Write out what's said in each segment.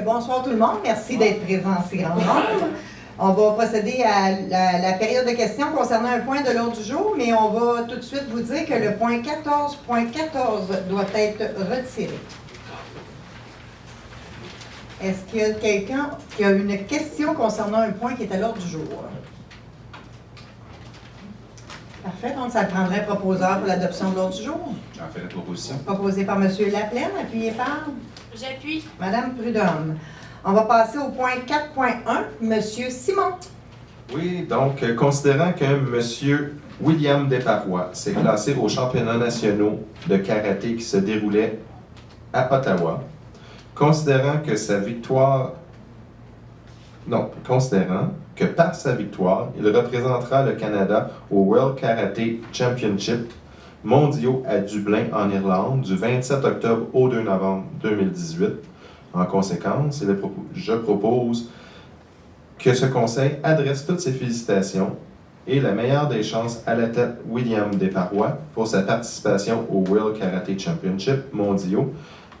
bonsoir tout le monde. Merci d'être présents en si grand nombre. On va procéder à la période de questions concernant un point de l'ordre du jour, mais on va tout de suite vous dire que le point 14.14 doit être retiré. Est-ce qu'il y a quelqu'un qui a une question concernant un point qui est à l'ordre du jour? Parfait, donc ça prendrait un proposeur pour l'adoption de l'ordre du jour. J'en fais la proposition. Proposé par M. Laplaine, appuyé par J'appuie. Mme Prudhomme. On va passer au point 4.1, M. Simon. Oui, donc, considérant que M. William Desparois s'est classé aux championnats nationaux de karaté qui se déroulaient à Ottawa, considérant que par sa victoire, il représentera le Canada au World Karate Championship mondiaux à Dublin, en Irlande, du 27 octobre au 2 novembre 2018. En conséquence, je propose que ce conseil adresse toutes ses félicitations et la meilleure des chances à l'athlète William Desparois pour sa participation au World Karate Championship mondiaux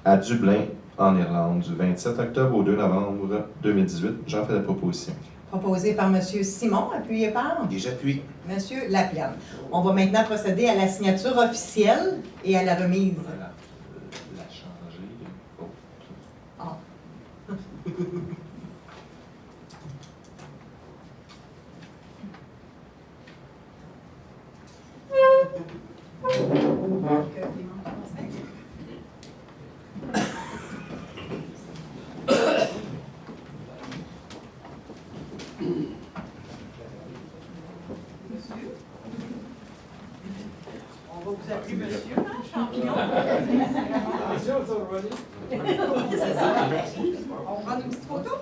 à Dublin, en Irlande, du 27 octobre au 2 novembre 2018. J'en fais la proposition. Proposé par M. Simon, appuyé par Et j'appuie. M. Laplaine. On va maintenant procéder à la signature officielle et à la remise. Voilà. La changer. Oh. Ah. On va vous appeler monsieur, champion. C'est ça. On prend une petite photo?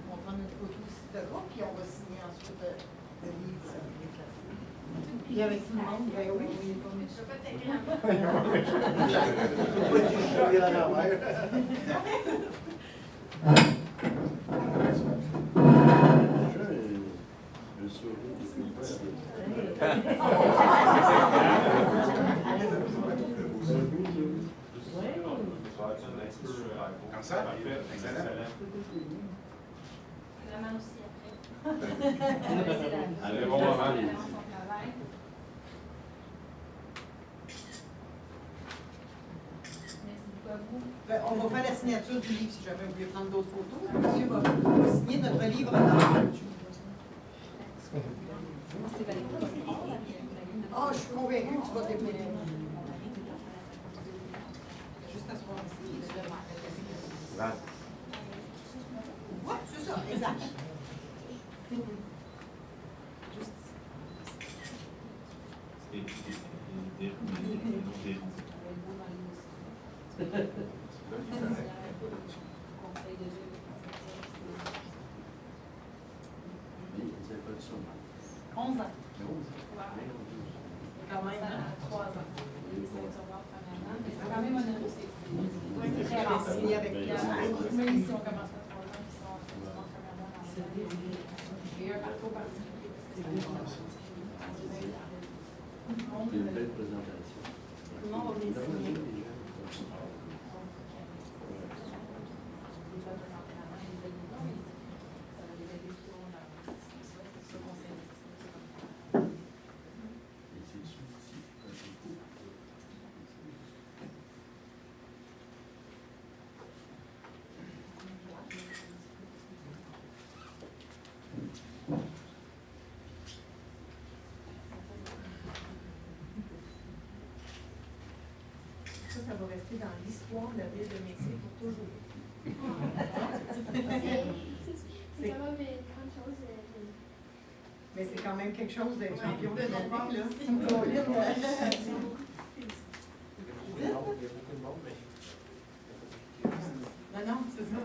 On va prendre une photo ici de groupe, puis on va signer ensuite le livre. Il y avec tout le monde? Ben oui. Je peux pas t'aider Comme ça? Excellent. la main aussi après. Allez, bon moment. Ben, on va faire la signature du livre si jamais vous voulez prendre d'autres photos. Monsieur va signer notre livre dans Ah, je suis convaincue que tu vas t'épauler. Juste à ce moment-ci. Oui, c'est ça, exact. Juste ans. Quand même, hein? 3 ans. C'est quand même honoré. C'est très rare. Signé avec même ici, on commence à 3 ans, qui sont en Canada dans le et un parcours particulier. Une belle présentation. Tout le monde va venir signer. Ça va rester dans l'histoire de la ville de Métier pour toujours. C'est quand même une grande chose. Mais c'est quand même quelque chose d'être champion de la ville, là. Non, non, c'est ça.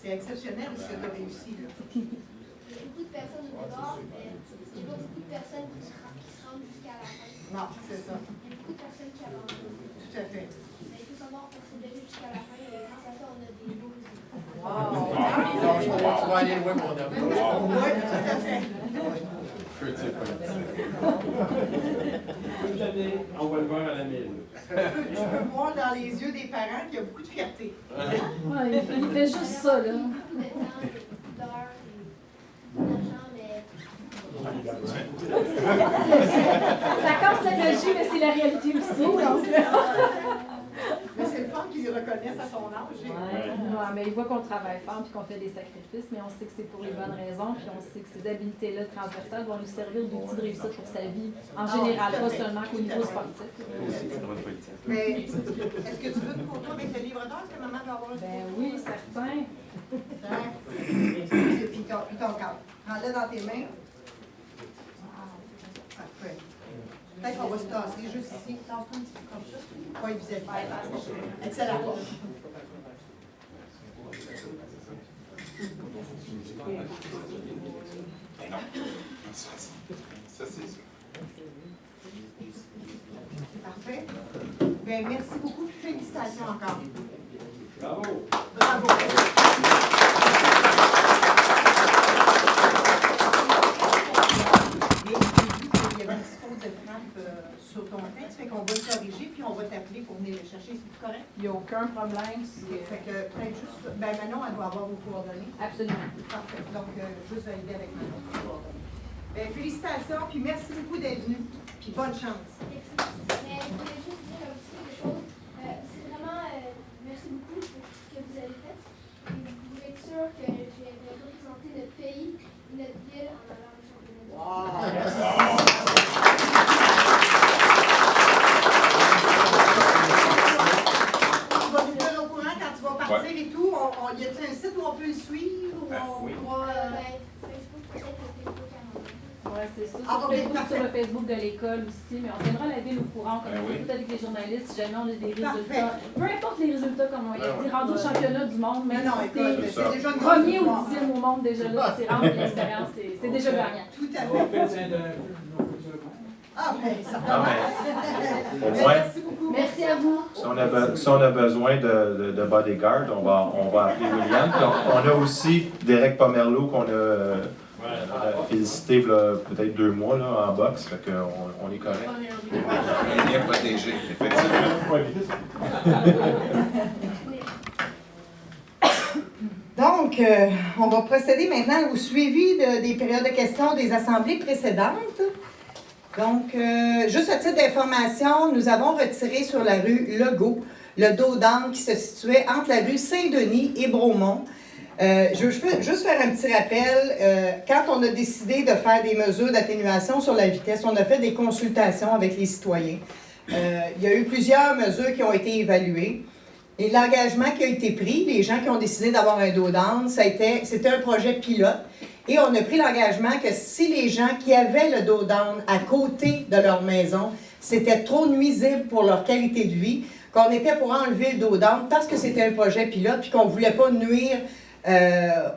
C'est exceptionnel ce que tu as réussi, là. Il y a beaucoup de personnes au départ, mais il n'y a pas beaucoup de personnes qui se rendent jusqu'à la fin. Non, c'est ça. Il y a beaucoup de personnes qui abandonnent. Tout à fait. Mais il faut savoir persévérer jusqu'à la fin et grâce à ça, on a des beaux résultats. Wow! On va aller loin, mon homme. Oui, tout à fait. On va le voir à la mairie. Je peux voir dans les yeux des parents qu'il y a beaucoup de fierté. Ouais, il fait juste ça, là. Beaucoup de temps, d'heures et d'argent, mais Ça casse la magie, mais c'est la réalité aussi. Donc, Mais c'est le fun qu'ils reconnaissent à son âge. ouais, mais il voit qu'on travaille fort puis qu'on fait des sacrifices, mais on sait que c'est pour les bonnes raisons, puis on sait que ces habiletés-là transversales vont nous servir d'outils de réussite pour sa vie en général, pas seulement qu'au niveau sportif. Mais est-ce que tu veux une photo avec le livre d'or? Est-ce que maman doit avoir une Ben photo? oui, certain. Puis ton cadre. Prends-le dans tes mains. Parfait. Peut-être qu'on va se tasser juste ici. Tasse-toi un petit peu comme ça. Pas évident. Excellent. Ça, c'est ça. Parfait. Bien, merci beaucoup. Félicitations encore. Bravo! Bravo. Il y avait une petite faute de frappe sur ton texte, fait qu'on va le corriger, puis on va t'appeler pour venir le chercher. C'est correct? Il n'y a aucun problème. Fait que peut-être juste. Ben Manon, elle doit avoir vos coordonnées. Absolument. Parfait. Donc, juste valider avec Manon. Ben, félicitations, puis merci beaucoup d'être venu. Puis bonne chance. mais je voulais juste dire un petit peu de choses. C'est vraiment, merci beaucoup pour ce que vous avez fait. Et vous pouvez être sûr que je vais représenter notre pays, notre ville en allant au championnat du monde. Tu vas nous tenir au courant quand tu vas partir et tout. Y a-t-il un site où on peut le suivre? Ou oui. Facebook, peut-être le Facebook à mon nom. Oui, c'est ça. Ah, Sur, ok, Facebook, parfait. sur le Facebook de l'école aussi, mais on tiendra la ville au courant, comme Ben oui. tout avec les journalistes, si jamais on a des Parfait. résultats. Peu importe les résultats, comme on y a dit, rendu au championnat du monde, Mais même non, si écoute, t'es c'est déjà une premier grosse ou victoire. 10e au monde déjà là, c'est rendre l'expérience, c'est déjà gagnant. Tout à On fait. fait de Ah, ben, ça Non, mais au moins, Merci beaucoup. Merci à vous. si on a besoin de bodyguard, on va appeler William. Puis on a aussi Derek Pomerleau qu'on a félicité il y a peut-être 2 mois là, en boxe. Fait qu'on est correct. Il est protégé, effectivement. Donc, on va procéder maintenant au suivi des périodes de questions des assemblées précédentes. Donc, juste à titre d'information, nous avons retiré sur la rue Legault le dos d'âne qui se situait entre la rue Saint-Denis et Bromont. Je veux juste faire un petit rappel. Quand on a décidé de faire des mesures d'atténuation sur la vitesse, on a fait des consultations avec les citoyens. Il y a eu plusieurs mesures qui ont été évaluées. Et l'engagement qui a été pris, les gens qui ont décidé d'avoir un dos d'âne, c'était un projet pilote. Et on a pris l'engagement que si les gens qui avaient le dos d'âne à côté de leur maison, c'était trop nuisible pour leur qualité de vie, qu'on était pour enlever le dos d'âne parce que c'était un projet pilote, puis qu'on ne voulait pas nuire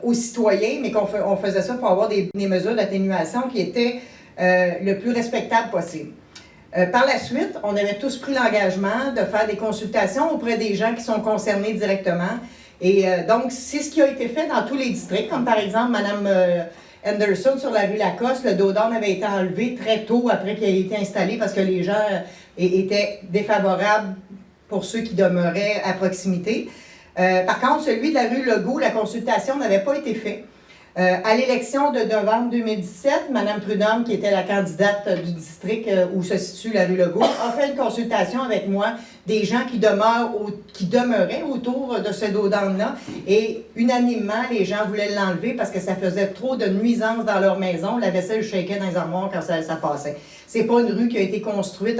aux citoyens, mais qu'on faisait ça pour avoir des mesures d'atténuation qui étaient le plus respectables possible. Par la suite, on avait tous pris l'engagement de faire des consultations auprès des gens qui sont concernés directement. Et donc, c'est ce qui a été fait dans tous les districts, comme par exemple Mme Anderson sur la rue Lacoste. Le dos d'âne avait été enlevé très tôt après qu'il ait été installé parce que les gens étaient défavorables pour ceux qui demeuraient à proximité. Par contre, celui de la rue Legault, la consultation n'avait pas été faite. À l'élection de novembre 2017, Mme Prudhomme, qui était la candidate du district où se situe la rue Legault, a fait une consultation avec moi des gens qui demeuraient autour de ce dos d'âne-là. Et unanimement, les gens voulaient l'enlever parce que ça faisait trop de nuisances dans leur maison. La vaisselle shakeait dans les armoires quand ça passait. C'est pas une rue qui a été construite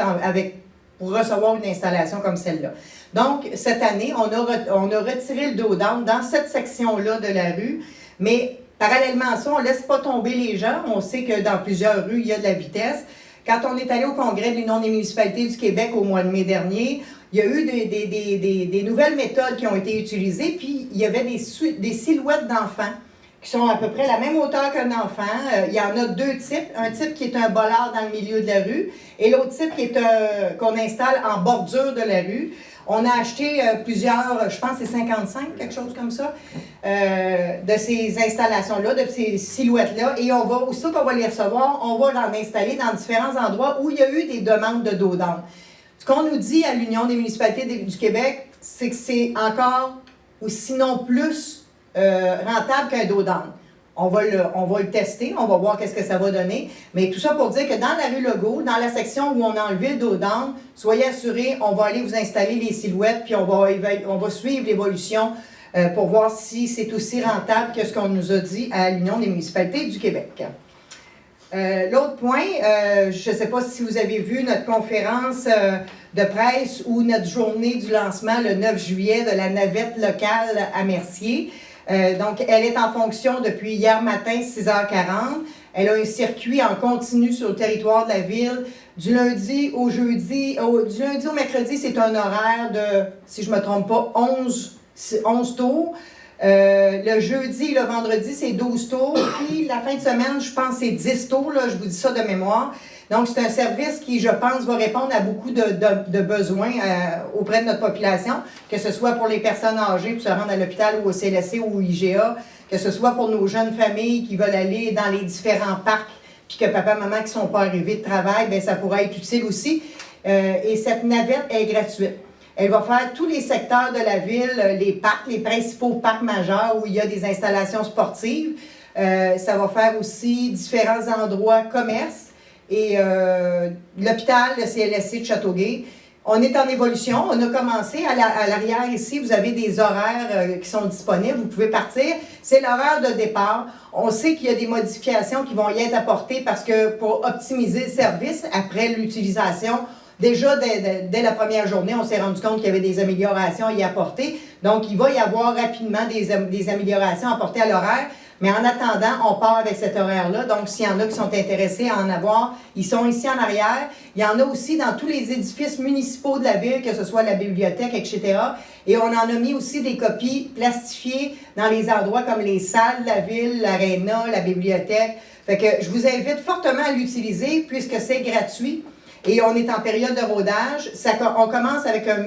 pour recevoir une installation comme celle-là. Donc, cette année, on a retiré le dos d'âne dans cette section-là de la rue, mais parallèlement à ça, on ne laisse pas tomber les gens. On sait que dans plusieurs rues, il y a de la vitesse. Quand on est allé au Congrès de l'Union des municipalités du Québec au mois de mai dernier, il y a eu des nouvelles méthodes qui ont été utilisées, puis il y avait des silhouettes d'enfants qui sont à peu près la même hauteur qu'un enfant. Il y en a 2 types. Un type qui est un bolard dans le milieu de la rue et l'autre type qui est qu'on installe en bordure de la rue. On a acheté plusieurs, je pense que c'est 55, quelque chose comme ça, de ces installations-là, de ces silhouettes-là. Et on va, aussitôt qu'on va les recevoir, on va en installer dans différents endroits où il y a eu des demandes de dos d'âne. Ce qu'on nous dit à l'Union des municipalités du Québec, c'est que c'est encore, ou sinon plus, rentable qu'un dos d'âne. On va le tester, on va voir qu'est-ce que ça va donner. Mais tout ça pour dire que dans la rue Legault, dans la section où on a enlevé le dos d'âne, soyez assurés, on va aller vous installer les silhouettes, puis on va suivre l'évolution pour voir si c'est aussi rentable que ce qu'on nous a dit à l'Union des municipalités du Québec. L'autre point, je ne sais pas si vous avez vu notre conférence de presse ou notre journée du lancement le 9 juillet de la navette locale à Mercier. Donc, elle est en fonction depuis hier matin, 6h40. Elle a un circuit en continu sur le territoire de la ville. Du lundi au mercredi, c'est un horaire de, si je ne me trompe pas, 11 tours. Le jeudi et le vendredi, c'est 12 tours. Puis la fin de semaine, je pense que c'est 10 tours. Là, je vous dis ça de mémoire. Donc, c'est un service qui, je pense, va répondre à beaucoup de besoins auprès de notre population, que ce soit pour les personnes âgées pour se rendre à l'hôpital ou au CLSC ou au IGA, que ce soit pour nos jeunes familles qui veulent aller dans les différents parcs, puis que papa, maman qui ne sont pas arrivés de travail, bien, ça pourrait être utile aussi. Et cette navette est gratuite. Elle va faire tous les secteurs de la ville, les parcs, les principaux parcs majeurs où il y a des installations sportives. Ça va faire aussi différents endroits commerces. Et l'hôpital, le CLSC de Châteauguay. On est en évolution. On a commencé à l'arrière ici. Vous avez des horaires qui sont disponibles. Vous pouvez partir. C'est l'horaire de départ. On sait qu'il y a des modifications qui vont y être apportées parce que pour optimiser le service après l'utilisation, déjà dès la première journée, on s'est rendu compte qu'il y avait des améliorations à y apporter. Donc, il va y avoir rapidement des améliorations apportées à l'horaire. Mais en attendant, on part avec cet horaire-là. Donc, s'il y en a qui sont intéressés à en avoir, ils sont ici en arrière. Il y en a aussi dans tous les édifices municipaux de la ville, que ce soit la bibliothèque, etc. Et on en a mis aussi des copies plastifiées dans les endroits comme les salles de la ville, l'aréna, la bibliothèque. Fait que je vous invite fortement à l'utiliser puisque c'est gratuit. Et on est en période de rodage. On commence avec un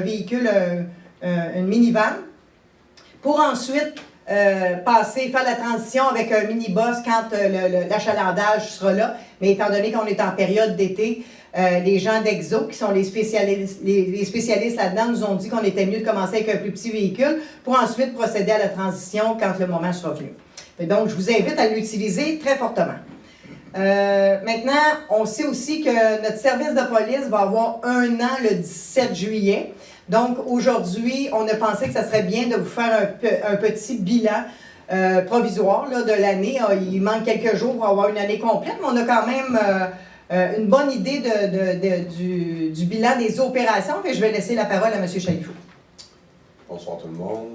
véhicule, une minivan, pour ensuite faire la transition avec un mini-bus quand l'achalandage sera là. Mais étant donné qu'on est en période d'été, les gens d'Exo, qui sont les spécialistes là-dedans, nous ont dit qu'on était mieux de commencer avec un plus petit véhicule pour ensuite procéder à la transition quand le moment sera venu. Et donc, je vous invite à l'utiliser très fortement. Maintenant, on sait aussi que notre service de police va avoir 1 an le 17 juillet. Donc, aujourd'hui, on a pensé que ça serait bien de vous faire un petit bilan provisoire là, de l'année. Il manque quelques jours pour avoir une année complète, mais on a quand même une bonne idée du bilan des opérations. Et je vais laisser la parole à M. Chalifou. Bonsoir tout le monde.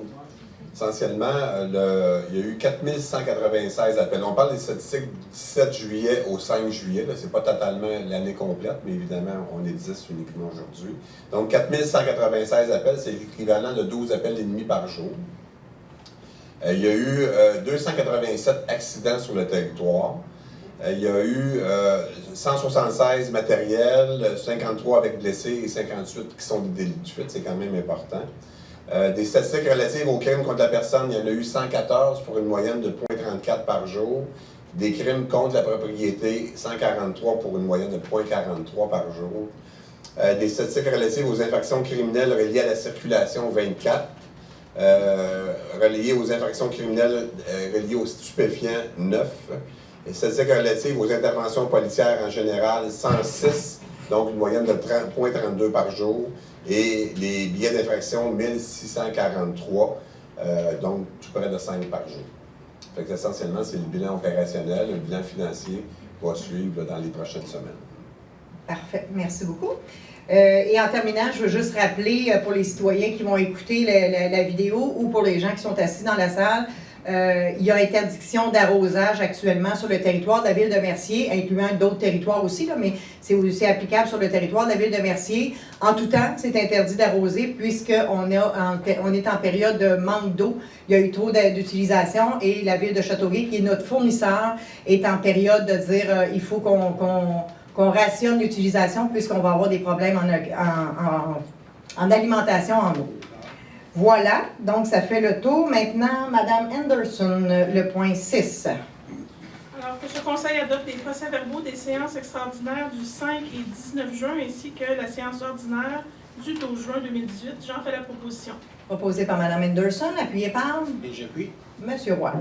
Essentiellement, il y a eu 4196 appels. On parle des statistiques du 17 juillet au 5 juillet. Ce n'est pas totalement l'année complète, mais évidemment, on est 10 uniquement aujourd'hui. Donc, 4196 appels, c'est l'équivalent de 12 appels et demi par jour. Il y a eu 287 accidents sur le territoire. Il y a eu 176 matériels, 53 avec blessés et 58 qui sont des délits de fuite. C'est quand même important. Des statistiques relatives aux crimes contre la personne, il y en a eu 114 pour une moyenne de 0,34 par jour. Des crimes contre la propriété, 143 pour une moyenne de 0,43 par jour. Des statistiques relatives aux infractions criminelles reliées à la circulation, 24. Reliées aux infractions criminelles reliées aux stupéfiants, 9. Les statistiques relatives aux interventions policières en général, 106, donc une moyenne de 0,32 par jour. Et les billets d'infraction, 1643, donc tout près de 5 par jour. Fait que essentiellement, c'est le bilan opérationnel, le bilan financier va suivre dans les prochaines semaines. Parfait, merci beaucoup. Et en terminant, je veux juste rappeler pour les citoyens qui vont écouter la vidéo ou pour les gens qui sont assis dans la salle, il y a interdiction d'arrosage actuellement sur le territoire de la ville de Mercier, incluant d'autres territoires aussi, là, mais c'est aussi applicable sur le territoire de la ville de Mercier. En tout temps, c'est interdit d'arroser puisqu'on est en période de manque d'eau. Il y a eu trop d'utilisation et la ville de Châteauguay, qui est notre fournisseur, est en période de dire il faut qu'on rationne l'utilisation puisqu'on va avoir des problèmes en alimentation en eau. Voilà, donc ça fait le tour. Maintenant, Mme Anderson, le point 6. Alors que ce Conseil adopte les procès-verbaux des séances extraordinaires du 5 et 19 juin ainsi que la séance ordinaire du 12 juin 2018. J'en fais la proposition. Proposé par Mme Anderson, appuyé par Et j'appuie. M. Roy.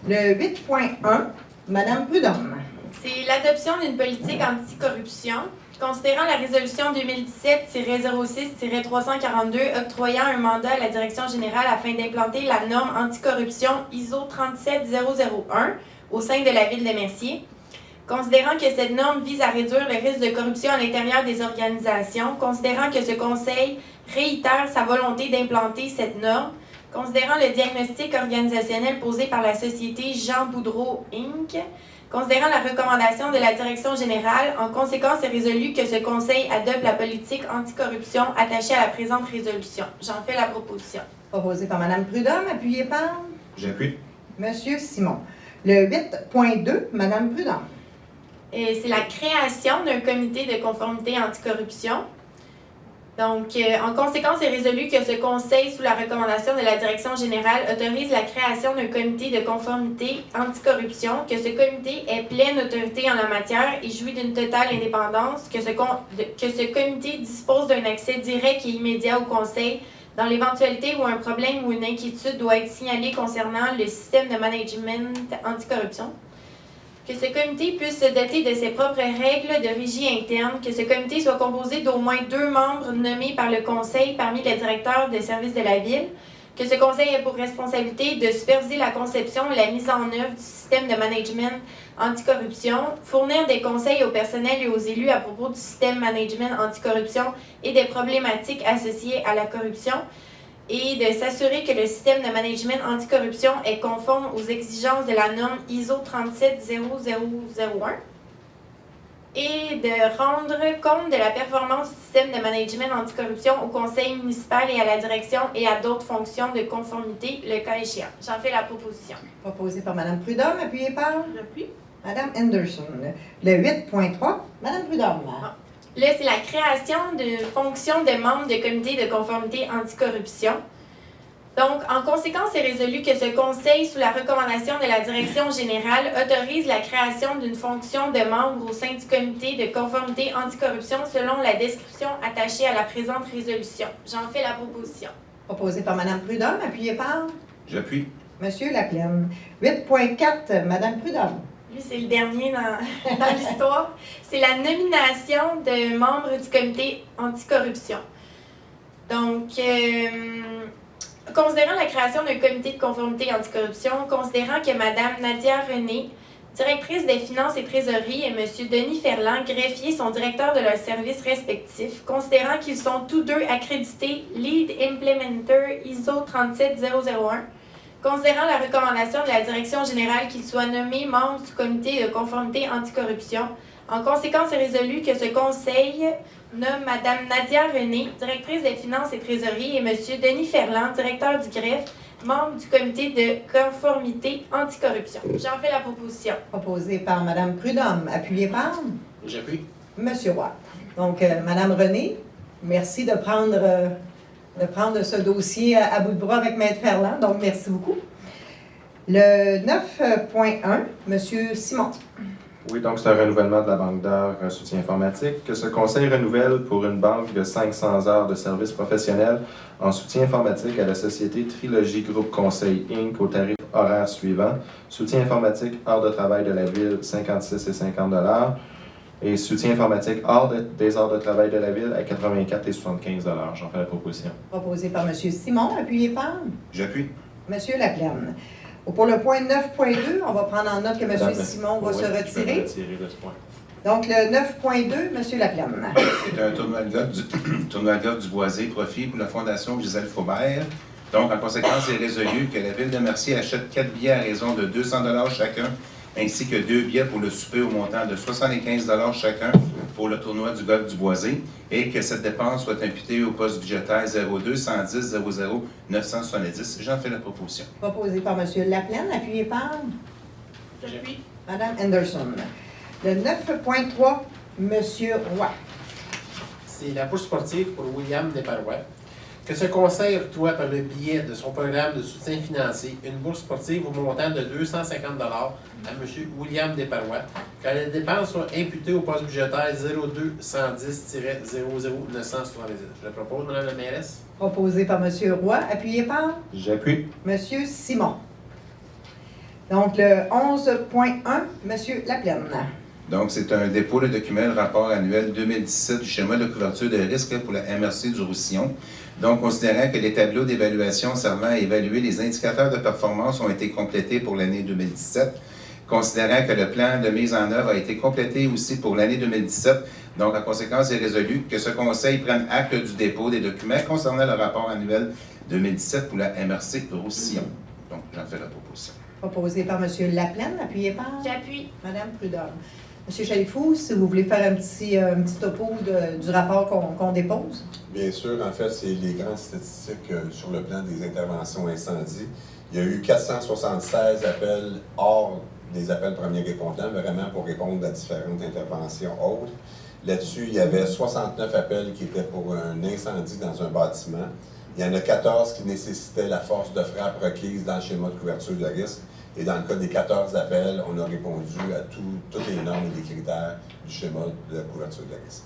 Le 8.1, Mme Prudhomme. C'est l'adoption d'une politique anticorruption. Considérant la résolution 2017-06-342 octroyant un mandat à la Direction générale afin d'implanter la norme anticorruption ISO 37001 au sein de la ville de Mercier. Considérant que cette norme vise à réduire le risque de corruption à l'intérieur des organisations, considérant que ce conseil réitère sa volonté d'implanter cette norme, considérant le diagnostic organisationnel posé par la société Jean Boudreau Inc., considérant la recommandation de la Direction générale, en conséquence est résolu que ce conseil adopte la politique anticorruption attachée à la présente résolution. J'en fais la proposition. Proposé par Mme Prudhomme, appuyé par J'appuie. M. Simon. Le 8.2, Mme Prudhomme. C'est la création d'un comité de conformité anticorruption. Donc, en conséquence, est résolu que ce conseil, sous la recommandation de la Direction générale, autorise la création d'un comité de conformité anticorruption, que ce comité ait pleine autorité en la matière et jouit d'une totale indépendance, que ce comité dispose d'un accès direct et immédiat au conseil dans l'éventualité où un problème ou une inquiétude doit être signalé concernant le système de management anticorruption. Que ce comité puisse se doter de ses propres règles de régie interne, que ce comité soit composé d'au moins 2 membres nommés par le conseil parmi les directeurs de services de la ville, que ce conseil ait pour responsabilité de superviser la conception et la mise en œuvre du système de management anticorruption, fournir des conseils au personnel et aux élus à propos du système management anticorruption et des problématiques associées à la corruption, et de s'assurer que le système de management anticorruption est conforme aux exigences de la norme ISO 37001 et de rendre compte de la performance du système de management anticorruption au conseil municipal et à la direction et à d'autres fonctions de conformité, le cas échéant. J'en fais la proposition. Proposé par Mme Prudhomme, appuyé par J'appuie. Mme Anderson. Le 8.3, Mme Prudhomme. Là, c'est la création de fonction de membre de comité de conformité anticorruption. Donc, en conséquence, c'est résolu que ce conseil, sous la recommandation de la Direction générale, autorise la création d'une fonction de membre au sein du comité de conformité anticorruption selon la description attachée à la présente résolution. J'en fais la proposition. Proposé par Mme Prudhomme, appuyé par J'appuie. M. Laplaine. 8.4, Mme Prudhomme. Lui, c'est le dernier dans l'histoire. C'est la nomination de membres du comité anticorruption. Donc, considérant la création d'un comité de conformité anticorruption, considérant que Mme Nadia René, directrice des finances et trésorerie, et M. Denis Ferland, greffier, sont directeurs de leurs services respectifs, considérant qu'ils sont tous deux accrédités Lead Implementer ISO 37001, considérant la recommandation de la Direction générale qu'ils soient nommés membres du comité de conformité anticorruption, en conséquence est résolu que ce conseil nomme Mme Nadia René, directrice des finances et trésorerie, et M. Denis Ferland, directeur du greffe, membre du comité de conformité anticorruption. J'en fais la proposition. Proposé par Mme Prudhomme, appuyé par J'appuie. M. Roy. Donc, Mme René, merci de prendre ce dossier à bout de bras avec Maître Ferland. Donc, merci beaucoup. Le 9.1, M. Simon. Oui, donc c'est un renouvellement de la banque d'heures soutien informatique que ce conseil renouvelle pour une banque de 500 heures de services professionnels en soutien informatique à la société Trilogie Groupe Conseil Inc. au tarif horaire suivant. Soutien informatique hors de travail de la ville, 56 et 50 $. Et soutien informatique hors des heures de travail de la ville à 84 et 75 $. J'en fais la proposition. Proposé par M. Simon, appuyé par J'appuie. M. Laplaine. Pour le point 9.2, on va prendre en note que M. Madame, Simon va oui, se je peux me retirer. retirer de ce point. Donc, le 9.2, M. Laplaine. C'est un tournoi de golf du Boisé, profit pour la Fondation Gisèle Faubert. Donc, en conséquence, il est résolu que la Ville de Mercier achète 4 billets à raison de 200 $ chacun, ainsi que 2 billets pour le souper au montant de 75 $ chacun pour le tournoi du golf du Boisé, et que cette dépense soit imputée au poste budgétaire 02 110 00 970. J'en fais la proposition. Proposé par M. Laplaine, appuyé par J'appuie. Mme Anderson. Le 9.3, M. Roy. C'est la bourse sportive pour William Desparouet. Que ce conseil octroie par le biais de son programme de soutien financier une bourse sportive au montant de 250 $ à M. William Desparois, quand les dépenses sont imputées au poste budgétaire 02-110-00-970. Je le propose, Mme la mairesse. Proposé par M. Roy, appuyé par J'appuie. M. Simon. Donc, le 11.1, M. Laplaine. Donc, c'est un dépôt de document, le rapport annuel 2017 du schéma de couverture de risque pour la MRC du Roussillon. Donc, considérant que les tableaux d'évaluation servant à évaluer les indicateurs de performance ont été complétés pour l'année 2017, considérant que le plan de mise en œuvre a été complété aussi pour l'année 2017, donc, en conséquence, il est résolu que ce Conseil prenne acte du dépôt des documents concernant le rapport annuel 2017 pour la MRC Roussillon. Donc, j'en fais la proposition. Proposé par M. Laplaine, appuyé par J'appuie. Mme Prudhomme. M. Chalifou, si vous voulez faire un petit topo du rapport qu'on dépose. Bien sûr, en fait, c'est les grandes statistiques sur le plan des interventions incendies. Il y a eu 476 appels hors des appels premiers répondants, vraiment pour répondre à différentes interventions autres. Là-dessus, il y avait 69 appels qui étaient pour un incendie dans un bâtiment. Il y en a 14 qui nécessitaient la force de frappe requise dans le schéma de couverture de risque. Et dans le cas des 14 appels, on a répondu à toutes les normes et les critères du schéma de couverture de risque.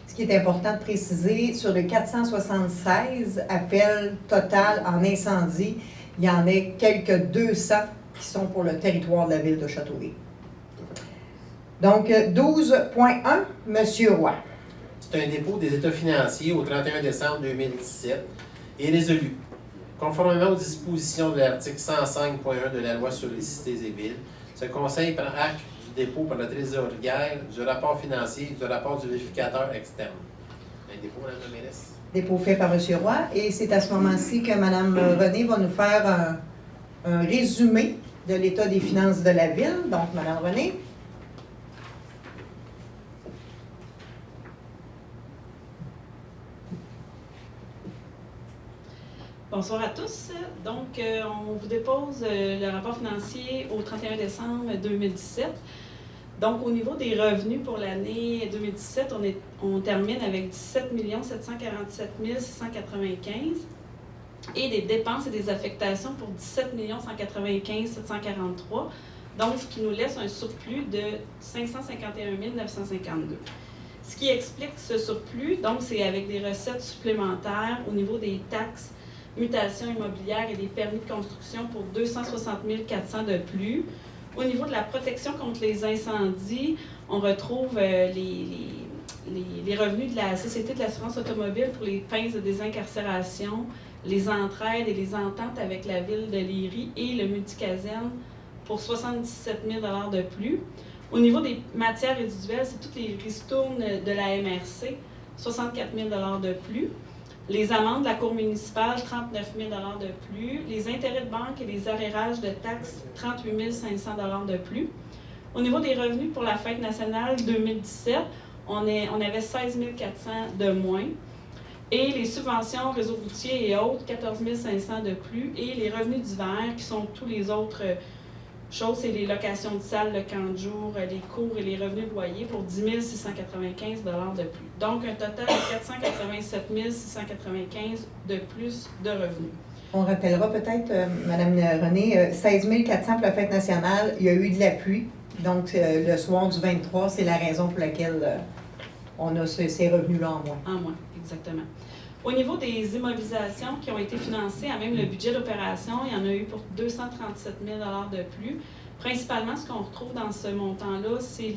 Ce qui est important de préciser, sur les 476 appels total en incendie, il y en a quelques 200 qui sont pour le territoire de la ville de Châteauguay. Donc, 12.1, M. Roy. C'est un dépôt des états financiers au 31 décembre 2017 et résolu. Conformément aux dispositions de l'article 105.1 de la loi sur les cités et villes, ce Conseil prend acte du dépôt par le trésorier du rapport financier et du rapport du vérificateur externe. Un dépôt, Mme la mairesse. Dépôt fait par M. Roy. Et c'est à ce moment-ci que Mme René va nous faire un résumé de l'état des finances de la ville. Donc, Mme René. Bonsoir à tous. Donc, on vous dépose le rapport financier au 31 décembre 2017. Donc, au niveau des revenus pour l'année 2017, on termine avec 17 747 695 et des dépenses et des affectations pour 17 195 743. Donc, ce qui nous laisse un surplus de 551 952. Ce qui explique ce surplus, donc, c'est avec des recettes supplémentaires au niveau des taxes, mutations immobilières et des permis de construction pour 260 400 de plus. Au niveau de la protection contre les incendies, on retrouve les revenus de la Société de l'assurance automobile pour les pinces de désincarcération, les entraides et les ententes avec la ville de Léry et le multicaserne pour 77 000 $ de plus. Au niveau des matières résiduelles, c'est toutes les ristournes de la MRC, 64 000 $ de plus. Les amendes de la Cour municipale, 39 000 $ de plus. Les intérêts de banque et les arrérages de taxes, 38 500 $ de plus. Au niveau des revenus pour la fête nationale 2017, on avait 16 400 de moins. Et les subventions, réseaux routiers et autres, 14 500 de plus. Et les revenus d'hiver, qui sont tous les autres choses, c'est les locations de salles, le camp de jour, les cours et les revenus de loyer pour 10 695 $ de plus. Donc, un total de 487 695 de plus de revenus. On rappellera peut-être, Mme René, 16 400 pour la fête nationale, il y a eu de la pluie. Donc, le soir du 23, c'est la raison pour laquelle on a ces revenus-là en moins. En moins, exactement. Au niveau des immobilisations qui ont été financées à même le budget d'opération, il y en a eu pour 237 000 $ de plus. Principalement, ce qu'on retrouve dans ce montant-là, c'est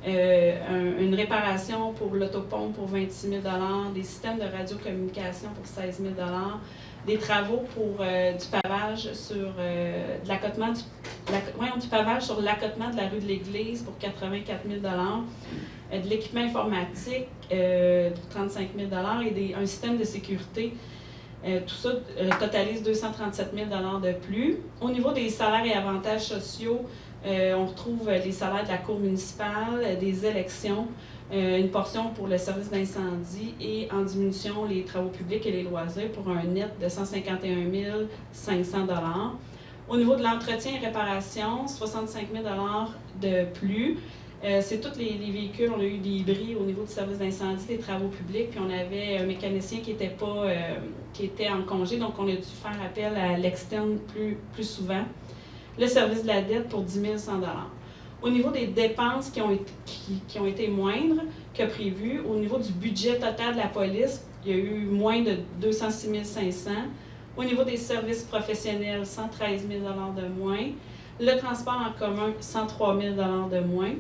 une réparation pour l'autopompe pour 26 000 $, des systèmes de radiocommunication pour 16 000 $, des travaux pour du pavage sur du pavage sur l'accotement de la rue de l'Église pour 84 000 $, de l'équipement informatique pour 35 000 $ et un système de sécurité. Tout ça totalise 237 000 $ de plus. Au niveau des salaires et avantages sociaux, on retrouve les salaires de la Cour municipale, des élections, une portion pour le service d'incendie et en diminution les travaux publics et les loisirs pour un net de 151 500 $. Au niveau de l'entretien et réparation, 65 000 $ de plus. C'est tous les véhicules. On a eu des bris au niveau du service d'incendie, des travaux publics, puis on avait un mécanicien qui était en congé, donc on a dû faire appel à l'externe plus souvent. Le service de la dette pour 10 100 $. Au niveau des dépenses qui ont été moindres que prévu, au niveau du budget total de la police, il y a eu moins de 206 500. Au niveau des services professionnels, 113 000 $ de moins. Le transport en commun, 103 000 $ de moins.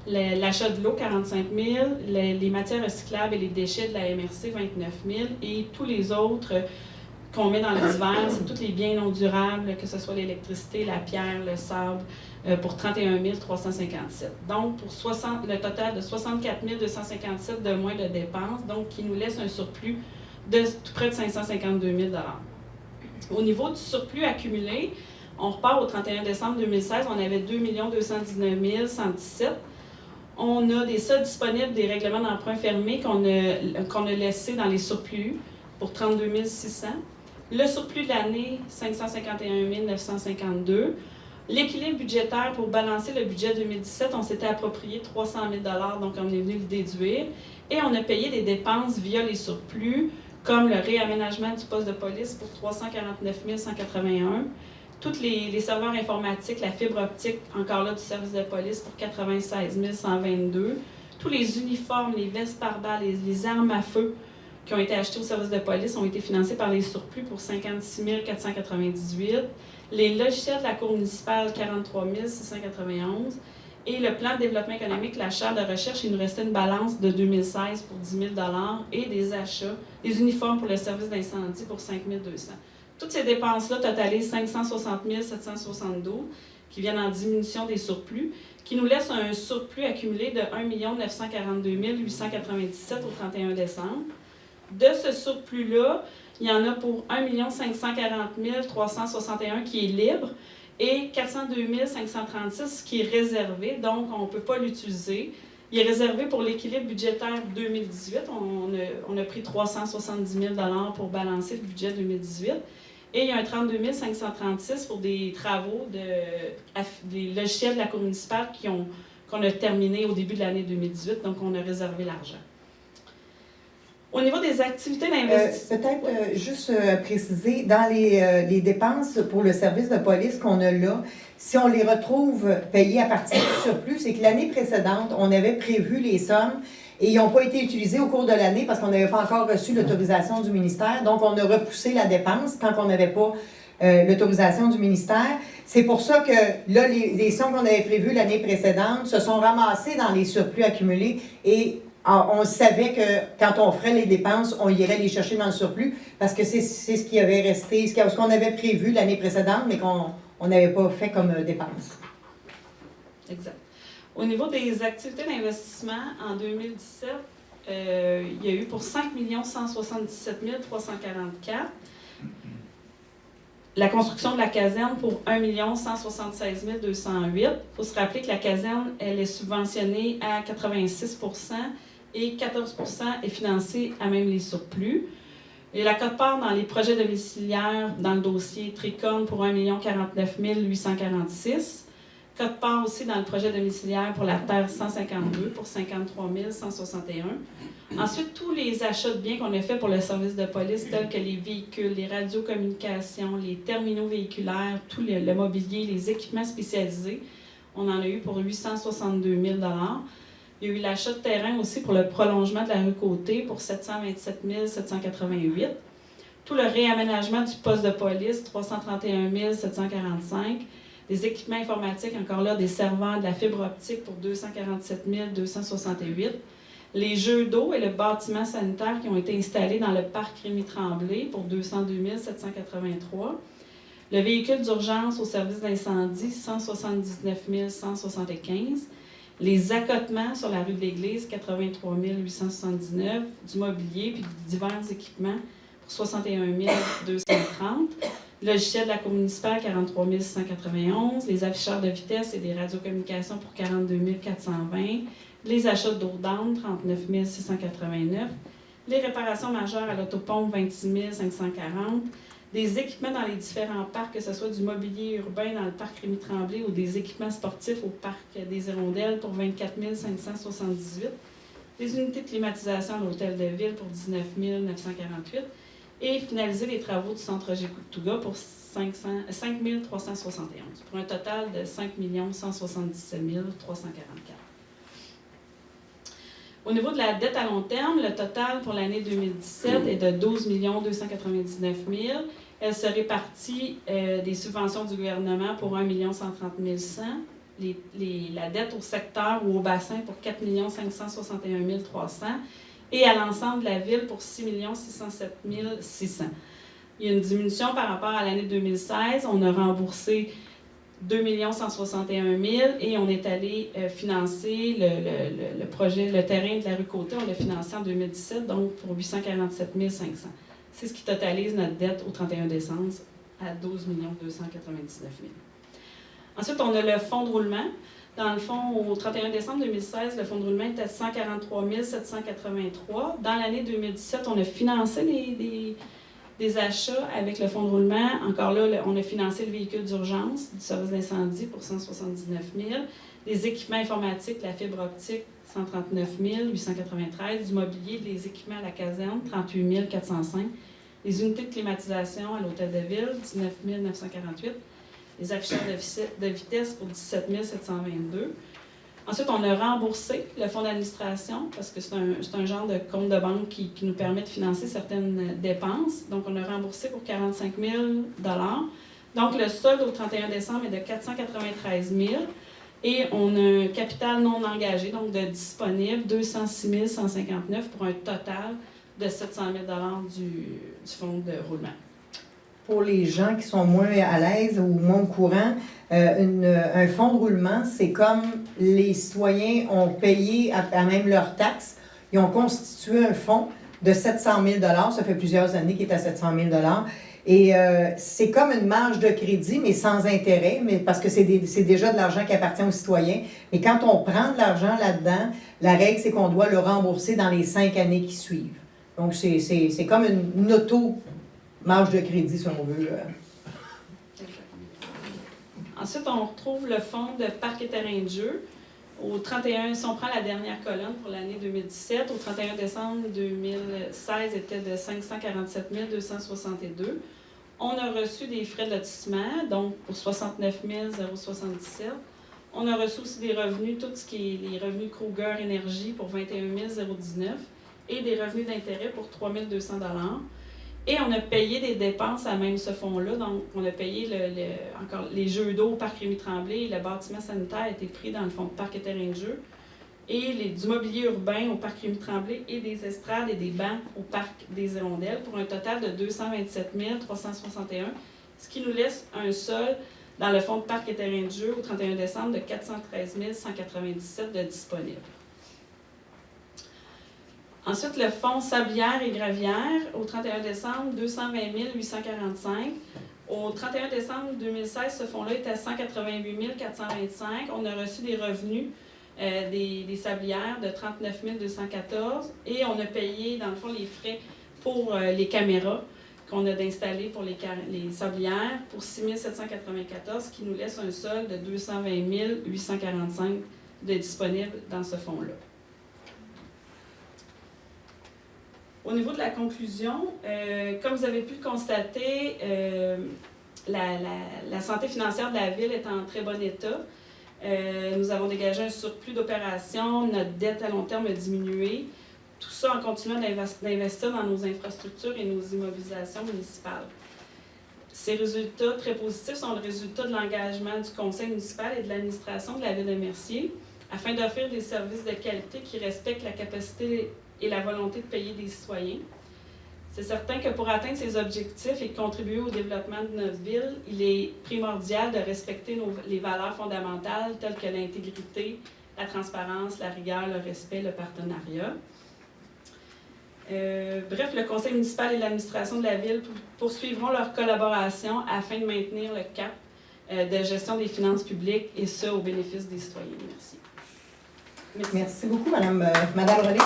L'achat de l'eau, 45 000. Les matières recyclables et les déchets de la MRC, 29 000. Et tous les autres qu'on met dans le divers, c'est tous les biens non durables, que ce soit l'électricité, la pierre, le sable, pour 31 357. Donc, pour le total de 64 257 de moins de dépenses, donc qui nous laisse un surplus de tout près de 552 000 $. Au niveau du surplus accumulé, on repart au 31 décembre 2016, on avait 2 219 117. On a des soldes disponibles des règlements d'emprunt fermés qu'on a laissés dans les surplus pour 32 600. Le surplus de l'année, 551 952. L'équilibre budgétaire pour balancer le budget 2017, on s'était approprié 300 000 $, donc on est venu le déduire. Et on a payé des dépenses via les surplus, comme le réaménagement du poste de police pour 349 181. Tous les serveurs informatiques, la fibre optique, encore là, du service de police pour 96 122. Tous les uniformes, les vestes pare-balles, les armes à feu qui ont été achetées au service de police ont été financés par les surplus pour 56 498. Les logiciels de la Cour municipale, 43 691. Et le plan de développement économique, la chaire de recherche, il nous restait une balance de 2016 pour 10 000 $ et des achats, des uniformes pour le service d'incendie pour 5 200. Toutes ces dépenses-là totalisent 560 772 qui viennent en diminution des surplus, qui nous laissent un surplus accumulé de 1 942 897 au 31 décembre. De ce surplus-là, il y en a pour 1 540 361 qui est libre et 402 536 qui est réservé, donc on ne peut pas l'utiliser. Il est réservé pour l'équilibre budgétaire 2018. On a pris 370 000 $ pour balancer le budget 2018. Et il y a un 32 536 pour des travaux des logiciels de la Cour municipale qu'on a terminé au début de l'année 2018, donc on a réservé l'argent. Au niveau des activités d'investissement... Peut-être juste préciser, dans les dépenses pour le service de police qu'on a là, si on les retrouve payées à partir du surplus, c'est que l'année précédente, on avait prévu les sommes et ils n'ont pas été utilisés au cours de l'année parce qu'on n'avait pas encore reçu l'autorisation du ministère. Donc, on a repoussé la dépense quand on n'avait pas l'autorisation du ministère. C'est pour ça que là, les sommes qu'on avait prévues l'année précédente se sont ramassées dans les surplus accumulés et on savait que quand on ferait les dépenses, on irait les chercher dans le surplus parce que c'est ce qui avait resté, ce qu'on avait prévu l'année précédente, mais qu'on n'avait pas fait comme dépense. Exact. Au niveau des activités d'investissement, en 2017, il y a eu pour 5 177 344. La construction de la caserne pour 1 176 208. Il faut se rappeler que la caserne, elle est subventionnée à 86 % et 14 % est financée à même les surplus. Et la quote-part dans les projets domiciliaires dans le dossier Tricorne pour 1 049 846. Quote-part aussi dans le projet domiciliaire pour la Terre 152 pour 53 161. Ensuite, tous les achats de biens qu'on a fait pour le service de police, tels que les véhicules, les radiocommunications, les terminaux véhiculaires, tout le mobilier, les équipements spécialisés, on en a eu pour 862 000 $. Il y a eu l'achat de terrain aussi pour le prolongement de la rue Côté pour 727 788. Tout le réaménagement du poste de police, 331 745. Des équipements informatiques, encore là, des serveurs, de la fibre optique pour 247 268. Les jeux d'eau et le bâtiment sanitaire qui ont été installés dans le parc Rémy-Tremblay pour 202 783. Le véhicule d'urgence au service d'incendie, 179 175. Les accotements sur la rue de l'Église, 83 879. Du mobilier puis divers équipements pour 61 230. Le logiciel de la Cour municipale, 43 191. Les afficheurs de vitesse et des radiocommunications pour 42 420. Les achats d'eau d'âne, 39 689. Les réparations majeures à l'autopompe, 26 540. des équipements dans les différents parcs, que ce soit du mobilier urbain dans le parc Rémy-Tremblay ou des équipements sportifs au parc des Hirondelles pour 24 578, des unités de climatisation à l'hôtel de ville pour 19 948 et finaliser les travaux du centre Gécouga pour 5 371, pour un total de 5 177 344. Au niveau de la dette à long terme, le total pour l'année 2017 est de 12 299 000. Elle se répartit des subventions du gouvernement pour 1 130 100, la dette au secteur ou au bassin pour 4 561 300 et à l'ensemble de la ville pour 6 607 600. Il y a une diminution par rapport à l'année 2016. On a remboursé 2 161 000 et on est allé financer le projet, le terrain de la rue Côté, on l'a financé en 2017, donc pour 847 500. C'est ce qui totalise notre dette au 31 décembre à 12 299 000. Ensuite, on a le fonds de roulement. Dans le fond, au 31 décembre 2016, le fonds de roulement était à 143 783. Dans l'année 2017, on a financé des achats avec le fonds de roulement. Encore là, on a financé le véhicule d'urgence du service d'incendie pour 179 000, les équipements informatiques, la fibre optique, 139 893, du mobilier, des équipements à la caserne, 38 405, les unités de climatisation à l'hôtel de ville, 19 948, les afficheurs de vitesse pour 17 722. Ensuite, on a remboursé le fonds d'administration parce que c'est un genre de compte de banque qui nous permet de financer certaines dépenses. Donc, on a remboursé pour 45 000 $. Donc, le solde au 31 décembre est de 493 000 et on a un capital non engagé, donc de disponible, 206 159 pour un total de 700 000 $ du fonds de roulement. Pour les gens qui sont moins à l'aise ou moins au courant, un fonds de roulement, c'est comme les citoyens ont payé à même leurs taxes. Ils ont constitué un fonds de 700 000 $. Ça fait plusieurs années qu'il est à 700 000 $. Et c'est comme une marge de crédit, mais sans intérêt, mais parce que c'est déjà de l'argent qui appartient aux citoyens. Et quand on prend de l'argent là-dedans, la règle, c'est qu'on doit le rembourser dans les 5 années qui suivent. Donc, c'est comme une auto-marge de crédit, si on veut. Ensuite, on retrouve le fonds de parcs et terrains de jeu. Au 31, si on prend la dernière colonne pour l'année 2017, au 31 décembre 2016, était de 547 262. On a reçu des frais de lotissement, donc pour 69 077. On a reçu aussi des revenus, tout ce qui est les revenus Kruger Énergie pour 21 019 et des revenus d'intérêt pour 3 200 $. Et on a payé des dépenses à même ce fonds-là. Donc, on a payé encore les jeux d'eau au parc Rémy-Tremblay et le bâtiment sanitaire a été pris dans le fonds de parc et terrain de jeu. Et du mobilier urbain au parc Rémy-Tremblay et des estrades et des bancs au parc des Hirondelles pour un total de 227 361, ce qui nous laisse un solde dans le fonds de parc et terrain de jeu au 31 décembre de 413 197 de disponibles. Ensuite, le fonds sablière et gravière, au 31 décembre, 220 845. Au 31 décembre 2016, ce fonds-là était à 188 425. On a reçu des revenus des sablières de 39 214 et on a payé, dans le fond, les frais pour les caméras qu'on a d'installer pour les sablières pour 6 794, ce qui nous laisse un solde de 220 845 de disponible dans ce fonds-là. Au niveau de la conclusion, comme vous avez pu le constater, la santé financière de la Ville est en très bon état. Nous avons dégagé un surplus d'opérations, notre dette à long terme a diminué. Tout ça en continuant d'investir dans nos infrastructures et nos immobilisations municipales. Ces résultats très positifs sont le résultat de l'engagement du conseil municipal et de l'administration de la Ville de Mercier afin d'offrir des services de qualité qui respectent la capacité et la volonté de payer des citoyens. C'est certain que pour atteindre ces objectifs et contribuer au développement de notre ville, il est primordial de respecter les valeurs fondamentales telles que l'intégrité, la transparence, la rigueur, le respect, le partenariat. Bref, le conseil municipal et l'administration de la ville poursuivront leur collaboration afin de maintenir le cap de gestion des finances publiques et ce, au bénéfice des citoyens. Merci. Merci beaucoup, Madame Relais.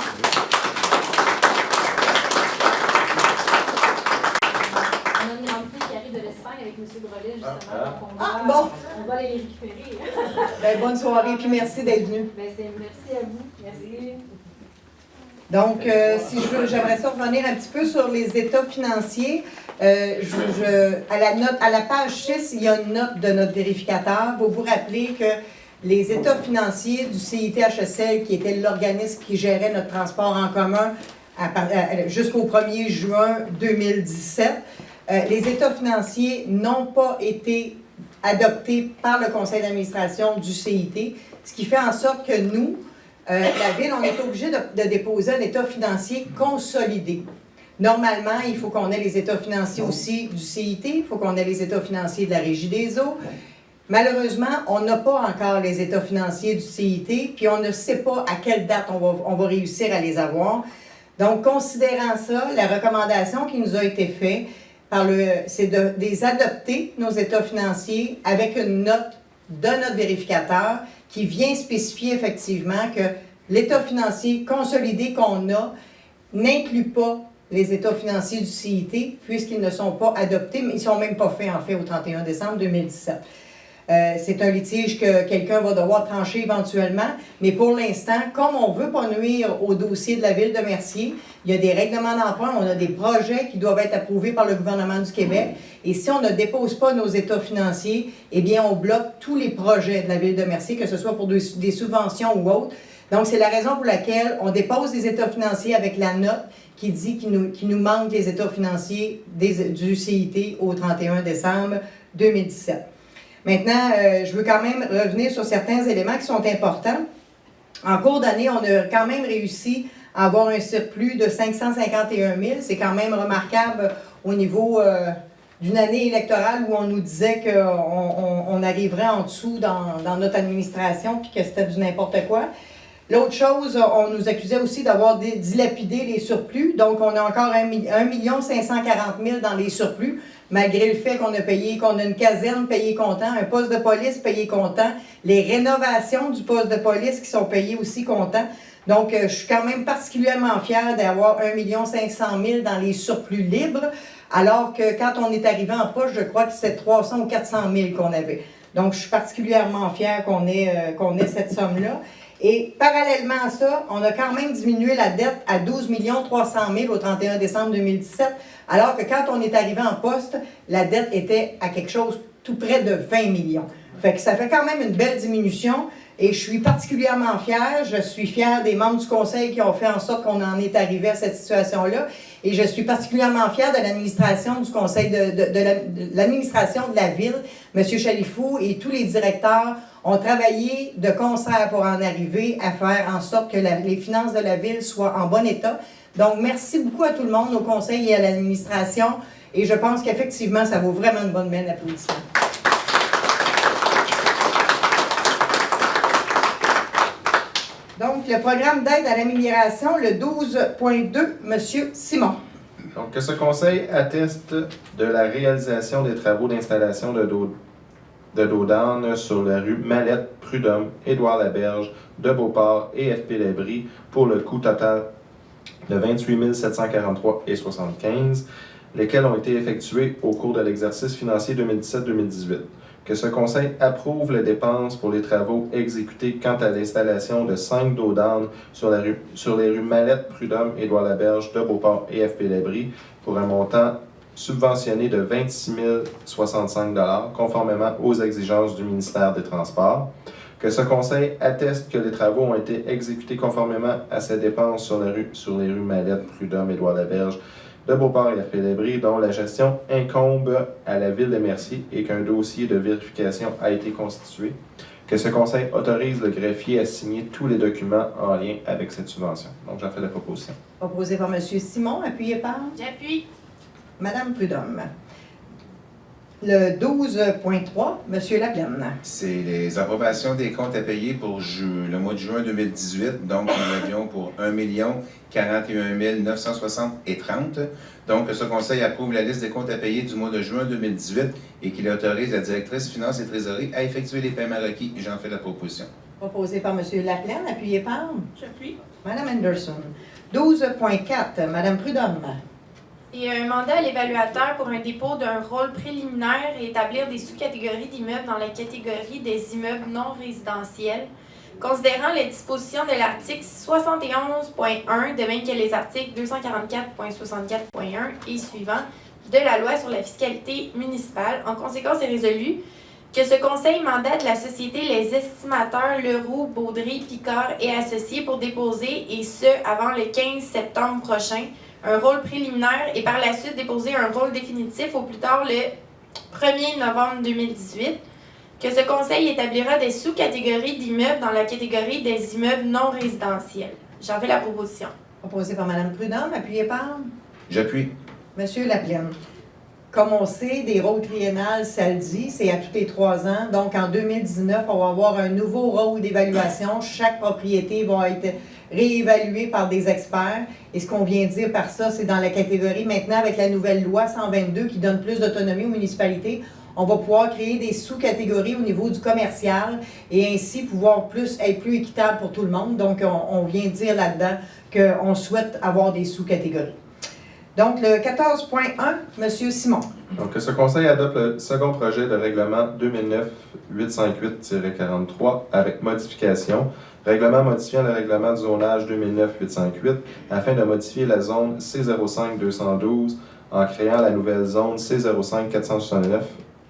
On a demandé de l'Espagne avec M. Brelet, justement. Donc on va les récupérer. Ben, bonne soirée, puis merci d'être venu. Ben, merci à vous. Merci. Donc, j'aimerais ça revenir un petit peu sur les états financiers. À la page 6, il y a une note de notre vérificateur pour vous rappeler que les états financiers du CIT-HSL, qui était l'organisme qui gérait notre transport en commun jusqu'au 1er juin 2017, les états financiers n'ont pas été adoptés par le conseil d'administration du CIT, ce qui fait en sorte que nous, la Ville, on est obligé de déposer un état financier consolidé. Normalement, il faut qu'on ait les états financiers aussi du CIT, il faut qu'on ait les états financiers de la Régie des eaux. Malheureusement, on n'a pas encore les états financiers du CIT, puis on ne sait pas à quelle date on va réussir à les avoir. Donc, considérant ça, la recommandation qui nous a été faite, c'est de les adopter, nos états financiers, avec une note de notre vérificateur qui vient spécifier effectivement que l'état financier consolidé qu'on a n'inclut pas les états financiers du CIT, puisqu'ils ne sont pas adoptés, mais ils ne sont même pas faits, en fait, au 31 décembre 2017. C'est un litige que quelqu'un va devoir trancher éventuellement, mais pour l'instant, comme on ne veut pas nuire au dossier de la Ville de Mercier, il y a des règlements d'emprunt, on a des projets qui doivent être approuvés par le gouvernement du Québec, et si on ne dépose pas nos états financiers, eh bien, on bloque tous les projets de la Ville de Mercier, que ce soit pour des subventions ou autres. Donc, c'est la raison pour laquelle on dépose les états financiers avec la note qui dit qu'il nous manque les états financiers du CIT au 31 décembre 2017. Maintenant, je veux quand même revenir sur certains éléments qui sont importants. En cours d'année, on a quand même réussi à avoir un surplus de 551 000. C'est quand même remarquable au niveau d'une année électorale où on nous disait qu'on arriverait en dessous dans notre administration puis que c'était du n'importe quoi. L'autre chose, on nous accusait aussi d'avoir dilapidé les surplus. Donc, on a encore 1 540 000 dans les surplus, malgré le fait qu'on a une caserne payée comptant, un poste de police payé comptant, les rénovations du poste de police qui sont payées aussi comptant. Donc, je suis quand même particulièrement fière d'avoir 1 500 000 dans les surplus libres, alors que quand on est arrivé en poche, je crois que c'était 300 ou 400 000 qu'on avait. Donc, je suis particulièrement fière qu'on ait cette somme-là. Et parallèlement à ça, on a quand même diminué la dette à 12 300 000 au 31 décembre 2017, alors que quand on est arrivé en poste, la dette était à quelque chose tout près de 20 millions. Fait que ça fait quand même une belle diminution et je suis particulièrement fière. Je suis fière des membres du conseil qui ont fait en sorte qu'on en est arrivé à cette situation-là. Et je suis particulièrement fière de l'administration du conseil, de l'administration de la Ville. M. Chalifou et tous les directeurs ont travaillé de concert pour en arriver à faire en sorte que les finances de la Ville soient en bon état. Donc, merci beaucoup à tout le monde, au conseil et à l'administration. Et je pense qu'effectivement, ça vaut vraiment une bonne main d'applaudissements. Donc, le programme d'aide à l'amélioration, le 12.2, M. Simon. Donc, que ce conseil atteste de la réalisation des travaux d'installation de dos d'âne sur la rue Mallette, Prudhomme, Édouard-Laberge, de Beauport et F.P. Labrie pour le coût total de 28 743,75, lesquels ont été effectués au cours de l'exercice financier 2017-2018. Que ce conseil approuve les dépenses pour les travaux exécutés quant à l'installation de 5 dos d'âne sur les rues Mallette, Prudhomme, Édouard-Laberge, de Beauport et F.P. Labrie pour un montant subventionné de 26 065 $, conformément aux exigences du ministère des Transports. Que ce conseil atteste que les travaux ont été exécutés conformément à ces dépenses sur les rues Mallette, Prudhomme, Édouard-Laberge, de Beauport et F.P. Labrie, dont la gestion incombe à la Ville de Mercier et qu'un dossier de vérification a été constitué. Que ce conseil autorise le greffier à signer tous les documents en lien avec cette subvention. Donc, j'en fais la proposition. Proposé par M. Simon, appuyé par J'appuie. Mme Prudhomme. Le 12.3, M. Laplaine. C'est les approbations des comptes à payer pour le mois de juin 2018. Donc, nous avions pour 1 041 960,30. Donc, ce conseil approuve la liste des comptes à payer du mois de juin 2018 et qu'il autorise la directrice finances et trésorerie à effectuer les paiements requis. J'en fais la proposition. Proposé par M. Laplaine, appuyé par J'appuie. Mme Anderson. 12.4, Mme Prudhomme. C'est un mandat à l'évaluateur pour un dépôt d'un rôle préliminaire et établir des sous-catégories d'immeubles dans la catégorie des immeubles non résidentiels, considérant les dispositions de l'article 71.1, de même que les articles 244.64.1 et suivants de la loi sur la fiscalité municipale. En conséquence, est résolu que ce conseil mandate la société Les Estimateurs Leroux, Baudry, Picard et Associés pour déposer, et ce, avant le 15 septembre prochain, un rôle préliminaire et par la suite déposer un rôle définitif au plus tard le 1er novembre 2018, que ce conseil établira des sous-catégories d'immeubles dans la catégorie des immeubles non résidentiels. J'en fais la proposition. Proposé par Mme Prudhomme, appuyé par J'appuie. Monsieur Laplaine. Comme on sait, des rôles triennales, ça le dit, c'est à tous les 3 ans. Donc, en 2019, on va avoir un nouveau rôle d'évaluation. Chaque propriété va être réévaluée par des experts. Et ce qu'on vient de dire par ça, c'est dans la catégorie, maintenant, avec la nouvelle loi 122 qui donne plus d'autonomie aux municipalités, on va pouvoir créer des sous-catégories au niveau du commercial et ainsi pouvoir être plus équitable pour tout le monde. Donc, on vient de dire là-dedans qu'on souhaite avoir des sous-catégories. Donc, le 14.1, M. Simon. Donc, ce conseil adopte le second projet de règlement 2009-858-43 avec modification. Règlement modifiant le règlement du zonage 2009-858 afin de modifier la zone C05-212 en créant la nouvelle zone C05-469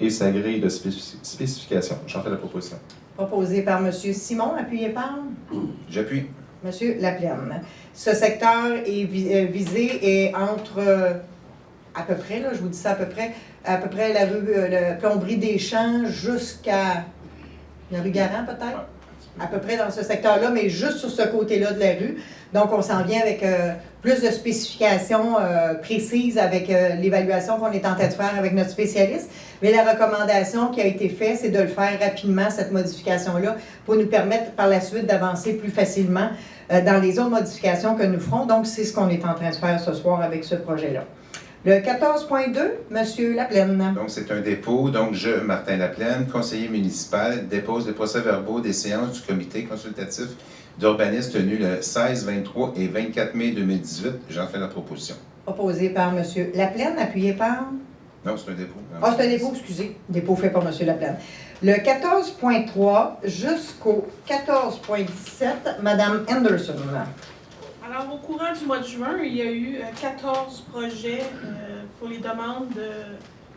et sa grille de spécification. J'en fais la proposition. Proposé par M. Simon, appuyé par J'appuie. M. Laplaine. Ce secteur est visé et entre, à peu près, là, je vous dis ça à peu près la rue le Plomberie des Champs jusqu'à la rue Garand, peut-être? À peu près dans ce secteur-là, mais juste sur ce côté-là de la rue. Donc, on s'en vient avec plus de spécifications précises avec l'évaluation qu'on est en train de faire avec notre spécialiste. Mais la recommandation qui a été faite, c'est de le faire rapidement, cette modification-là, pour nous permettre par la suite d'avancer plus facilement dans les autres modifications que nous ferons. Donc, c'est ce qu'on est en train de faire ce soir avec ce projet-là. Le 14.2, M. Laplaine. Donc, c'est un dépôt. Donc, je, Martin Laplaine, conseiller municipal, dépose les procès-verbaux des séances du comité consultatif d'urbanisme tenu le 16, 23 et 24 mai 2018. J'en fais la proposition. Proposé par M. Laplaine, appuyé par... Non, c'est un dépôt. Ah, c'est un dépôt, excusez. Dépôt fait par M. Laplaine. Le 14.3 jusqu'au 14.17, Mme Anderson. Alors, au courant du mois de juin, il y a eu 14 projets pour les demandes de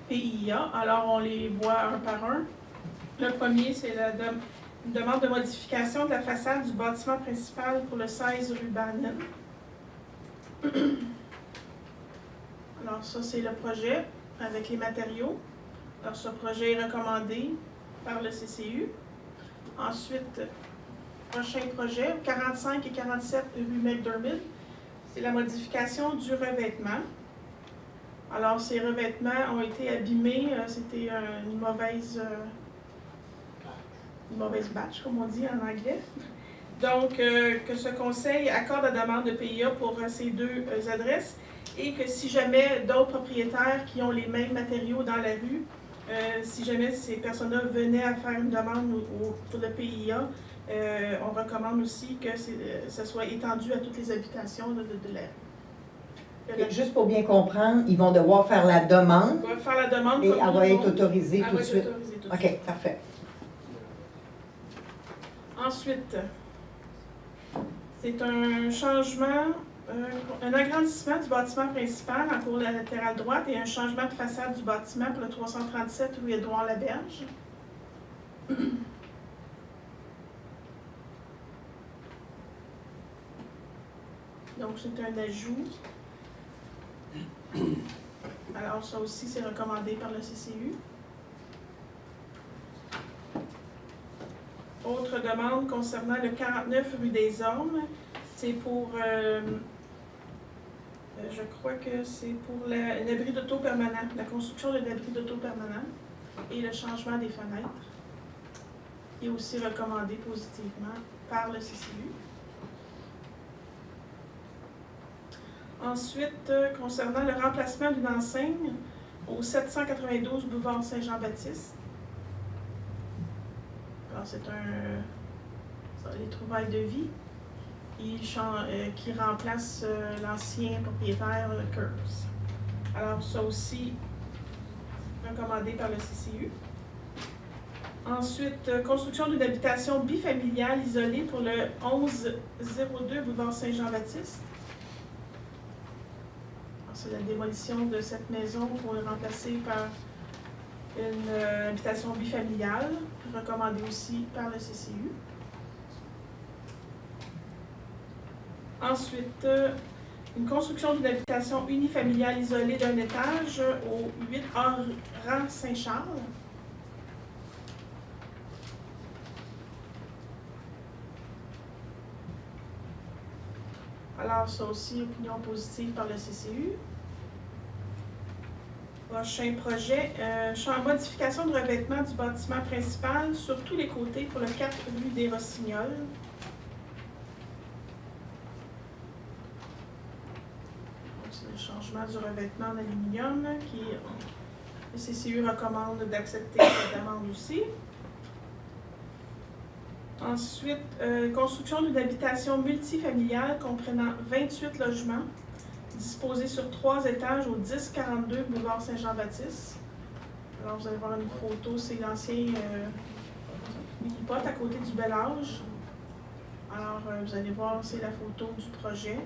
PIA. Alors, on les voit un par un. Le premier, c'est une demande de modification de la façade du bâtiment principal pour le 16 rue Bannon. Alors, ça, c'est le projet avec les matériaux. Alors, ce projet est recommandé par le CCU. Ensuite, prochain projet, 45 et 47 rue McDermott, c'est la modification du revêtement. Alors, ces revêtements ont été abîmés, c'était une mauvaise batch, comme on dit en anglais. Donc, que ce conseil accorde la demande de PIA pour ces deux adresses et que si jamais d'autres propriétaires qui ont les mêmes matériaux dans la rue, si jamais ces personnes-là venaient à faire une demande pour le PIA, on recommande aussi que ça soit étendu à toutes les habitations de la rue. Et juste pour bien comprendre, ils vont devoir faire la demande. On va faire la demande et elle va être autorisée tout de suite. OK, parfait. Ensuite, c'est un changement, un agrandissement du bâtiment principal en cour latérale droite et un changement de façade du bâtiment pour le 337 rue Édouard-Laberge. Donc, c'est un ajout. Alors, ça aussi, c'est recommandé par le CCU. Autre demande concernant le 49 rue des Ormes, c'est pour, je crois que c'est pour un abri d'auto permanent, la construction d'un abri d'auto permanent et le changement des fenêtres. Il est aussi recommandé positivement par le CCU. Ensuite, concernant le remplacement d'une enseigne au 792 boulevard Saint-Jean-Baptiste. Alors, c'est les trouvailles de vie qui remplace l'ancien propriétaire Kurz. Alors, ça aussi, recommandé par le CCU. Ensuite, construction d'une habitation bifamiliale isolée pour le 1102 boulevard Saint-Jean-Baptiste. C'est la démolition de cette maison pour le remplacer par une habitation bifamiliale, recommandée aussi par le CCU. Ensuite, une construction d'une habitation unifamiliale isolée d'un étage au 8 rang Saint-Charles. Alors, ça aussi, opinion positive par le CCU. Prochain projet, modification de revêtement du bâtiment principal sur tous les côtés pour le 4 rue des Rossignols. C'est le changement du revêtement en aluminium qui le CCU recommande d'accepter cette demande aussi. Ensuite, construction d'une habitation multifamiliale comprenant 28 logements disposés sur 3 étages au 1042 boulevard Saint-Jean-Baptiste. Alors, vous allez voir une photo, c'est l'ancien Mini-Pot à côté du Bel Âge. Alors, vous allez voir, c'est la photo du projet.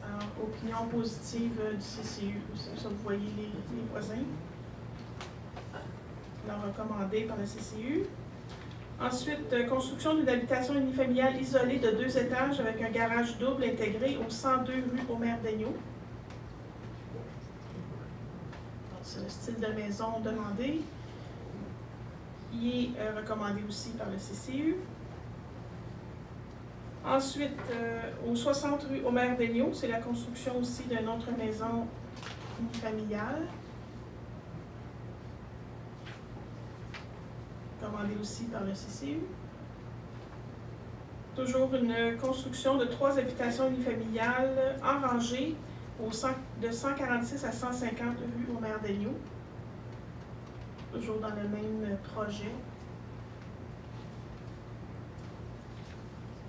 Alors, opinion positive du CCU. Ça, vous voyez les voisins. Alors, recommandé par le CCU. Ensuite, construction d'une habitation unifamiliale isolée de 2 étages avec un garage double intégré au 102 rue Omer-Daigneault. C'est le style de maison demandé. Il est recommandé aussi par le CCU. Ensuite, au 60 rue Omer-Daigneault, c'est la construction aussi d'une autre maison unifamiliale. Recommandé aussi par le CCU. Toujours une construction de 3 habitations unifamiliales en rangée de 146 à 150 rue Omer-Daigneault. Toujours dans le même projet.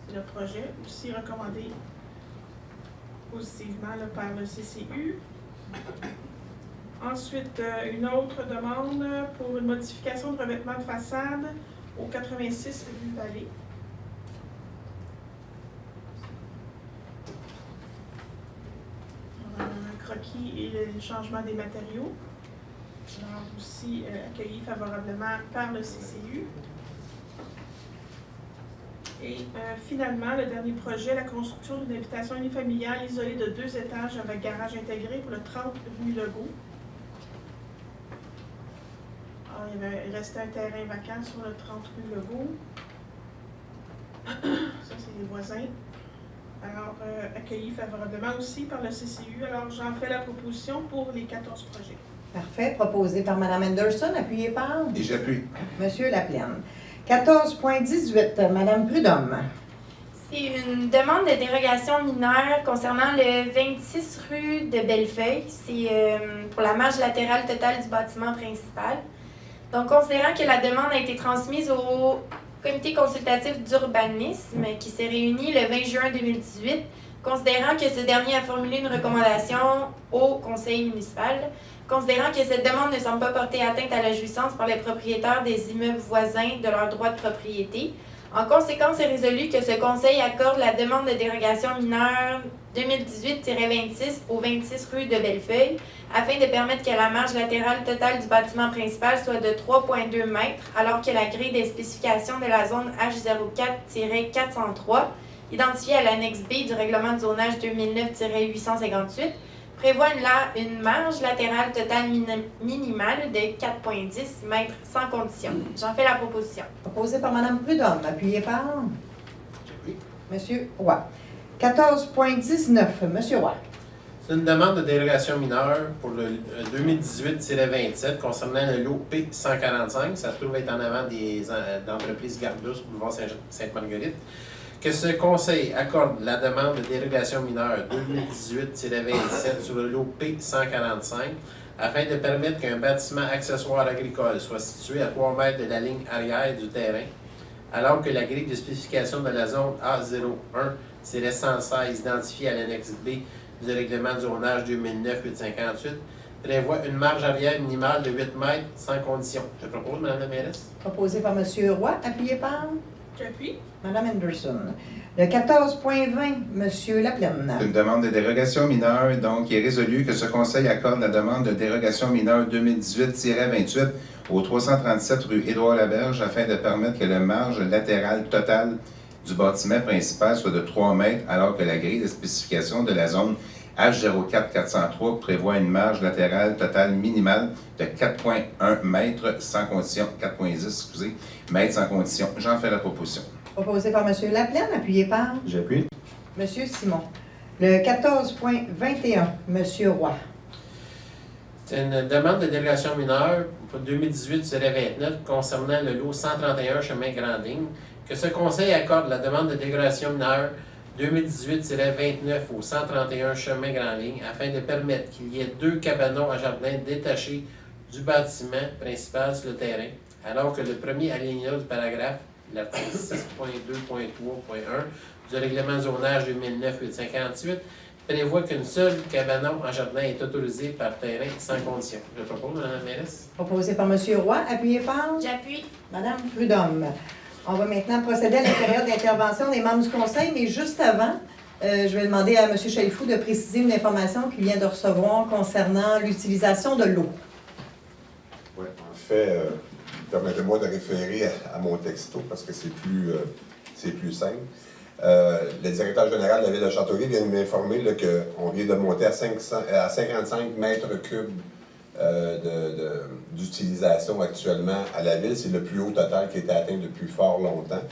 C'est le projet aussi recommandé positivement là, par le CCU. Ensuite, une autre demande pour une modification de revêtement de façade au 86 rue Vallée. On a un croquis et le changement des matériaux. Alors aussi accueilli favorablement par le CCU. Et finalement, le dernier projet, la construction d'une habitation unifamiliale isolée de 2 étages avec garage intégré pour le 30 rue Legault. Alors, il restait un terrain vacant sur le 30 rue Legault. Ça, c'est les voisins. Alors, accueilli favorablement aussi par le CCU. Alors, j'en fais la proposition pour les 14 projets. Parfait. Proposé par Mme Anderson, appuyé par Et j'appuie. Monsieur Laplaine. 14.18, Mme Prudhomme. C'est une demande de dérogation mineure concernant le 26 rue de Bellefeuille. C'est pour la marge latérale totale du bâtiment principal. Donc, considérant que la demande a été transmise au comité consultatif d'urbanisme qui s'est réuni le 20 juin 2018, considérant que ce dernier a formulé une recommandation au conseil municipal, considérant que cette demande ne semble pas porter atteinte à la jouissance par les propriétaires des immeubles voisins de leur droit de propriété. En conséquence, est résolu que ce conseil accorde la demande de dérogation mineure 2018-26 au 26 rue de Bellefeuille, afin de permettre que la marge latérale totale du bâtiment principal soit de 3,2 mètres, alors que la grille des spécifications de la zone H04-403, identifiée à l'annexe B du règlement de zonage 2009-858, prévoit une marge latérale totale minimale de 4,10 mètres sans condition. J'en fais la proposition. Proposé par Mme Prudhomme, appuyé par Monsieur Roy. 14.19, Monsieur Roy. C'est une demande de dérogation mineure pour le 2018-27 concernant le lot P145. Ça se trouve être en avant des entreprises Gardus, boulevard Sainte-Marguerite. Que ce conseil accorde la demande de dérogation mineure 2018-27 sur le lot P145 afin de permettre qu'un bâtiment accessoire agricole soit situé à 3 mètres de la ligne arrière du terrain, alors que la grille de spécification de la zone A01-116 identifiée à l'annexe B du règlement du zonage 2009-858 prévoit une marge arrière minimale de 8 mètres sans condition. Je propose, Mme la mairesse. Proposé par M. Roy, appuyé par J'appuie. Mme Anderson. Le 14.20, M. Laplaine. C'est une demande de dérogation mineure, donc il est résolu que ce conseil accorde la demande de dérogation mineure 2018-28 au 337 rue Édouard-Laberge afin de permettre que la marge latérale totale du bâtiment principal soit de 3 mètres alors que la grille de spécification de la zone H04403 prévoit une marge latérale totale minimale de 4,1 mètres sans condition, 4,10, excusez, mètres sans condition. J'en fais la proposition. Proposé par M. Laplaine, appuyé par J'appuie. M. Simon. Le 14.21, M. Roy. C'est une demande de délégation mineure pour 2018-29 concernant le lot 131 chemin Grandine, que ce conseil accorde la demande de délégation mineure 2018-29 au 131 chemin Grandligne afin de permettre qu'il y ait 2 cabanons à jardin détachés du bâtiment principal sur le terrain, alors que le premier alinéa du paragraphe, l'article 6.2.3.1 du règlement zonage 2009-858, prévoit qu'une seule cabanon en jardin est autorisée par terrain sans condition. Je propose, Mme la mairesse. Proposé par M. Roy, appuyé par J'appuie. Mme Prudhomme. On va maintenant procéder à la période d'intervention des membres du conseil, mais juste avant, je vais demander à M. Chalifou de préciser une information qu'il vient de recevoir concernant l'utilisation de l'eau. Oui, en fait, permettez-moi de référer à mon texto parce que c'est plus simple. Le directeur général de la ville de Châteauguay vient de m'informer qu'on vient de monter à 55 mètres cubes d'utilisation actuellement à la ville. C'est le plus haut total qui a été atteint depuis fort longtemps.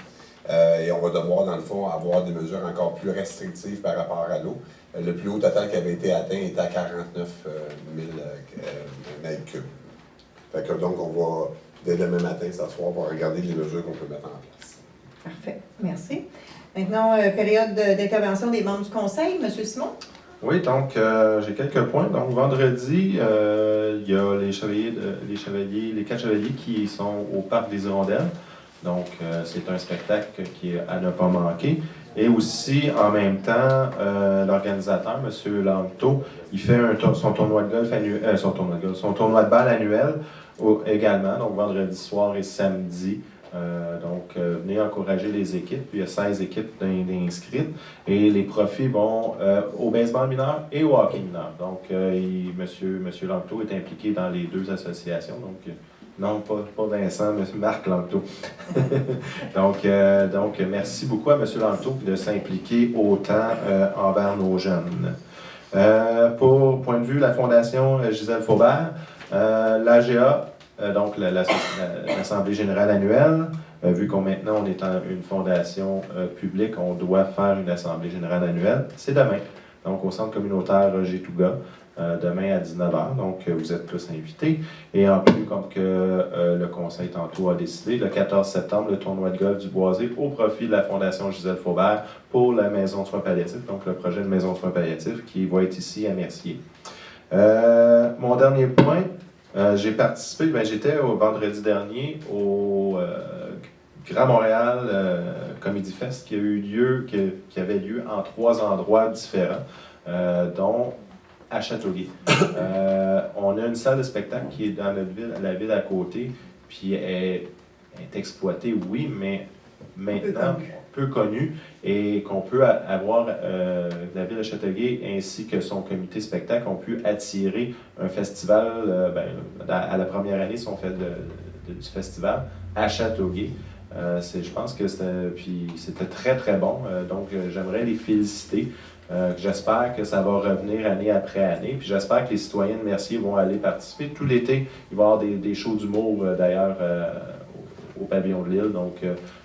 Et on va devoir, dans le fond, avoir des mesures encore plus restrictives par rapport à l'eau. Le plus haut total qui avait été atteint était à 49 000 mètres cubes. Fait que donc, on va, dès demain matin, s'asseoir pour regarder les mesures qu'on peut mettre en place. Parfait. Merci. Maintenant, période d'intervention des membres du conseil. M. Simon? Oui, donc j'ai quelques points. Donc vendredi, il y a les quatre chevaliers qui sont au Parc des Hirondelles. Donc c'est un spectacle qui est à ne pas manquer. Et aussi, en même temps, l'organisateur, M. Langto, il fait son tournoi de golf annuel, son tournoi de balle annuel également, donc vendredi soir et samedi. Venez encourager les équipes. Il y a 16 équipes d'inscrites. Et les profits vont au baseball mineur et au hockey mineur. Donc, M. Langto est impliqué dans les 2 associations. Donc, non, pas Vincent, mais Marc Langto. donc, merci beaucoup à M. Langto de s'impliquer autant envers nos jeunes. Pour point de vue de la Fondation Gisèle Faubert, l'AGA, donc l'Assemblée générale annuelle, vu qu'on maintenant on est une fondation publique, on doit faire une Assemblée générale annuelle. C'est demain, donc au centre communautaire Roger Touga, demain à 19h. Donc vous êtes tous invités. Et en plus, comme que le conseil tantôt a décidé, le 14 septembre, le tournoi de golf du Boisé au profit de la Fondation Gisèle Faubert pour la Maison de soins palliatifs, donc le projet de Maison de soins palliatifs qui va être ici à Mercier. Mon dernier point, j'ai participé, j'étais au vendredi dernier au Grand Montréal Comedy Fest qui avait lieu en 3 endroits différents, dont à Châteauguay. On a une salle de spectacle qui est dans la ville à côté, puis elle est exploitée, oui, mais maintenant peu connue, et qu'on peut avoir, la ville de Châteauguay ainsi que son comité spectacle ont pu attirer un festival, à la première année, ils ont fait du festival à Châteauguay. Je pense que c'était très très bon, donc j'aimerais les féliciter. J'espère que ça va revenir année après année, puis j'espère que les citoyens de Mercier vont aller participer. Tout l'été, il va y avoir des shows d'humour d'ailleurs au pavillon de l'île, donc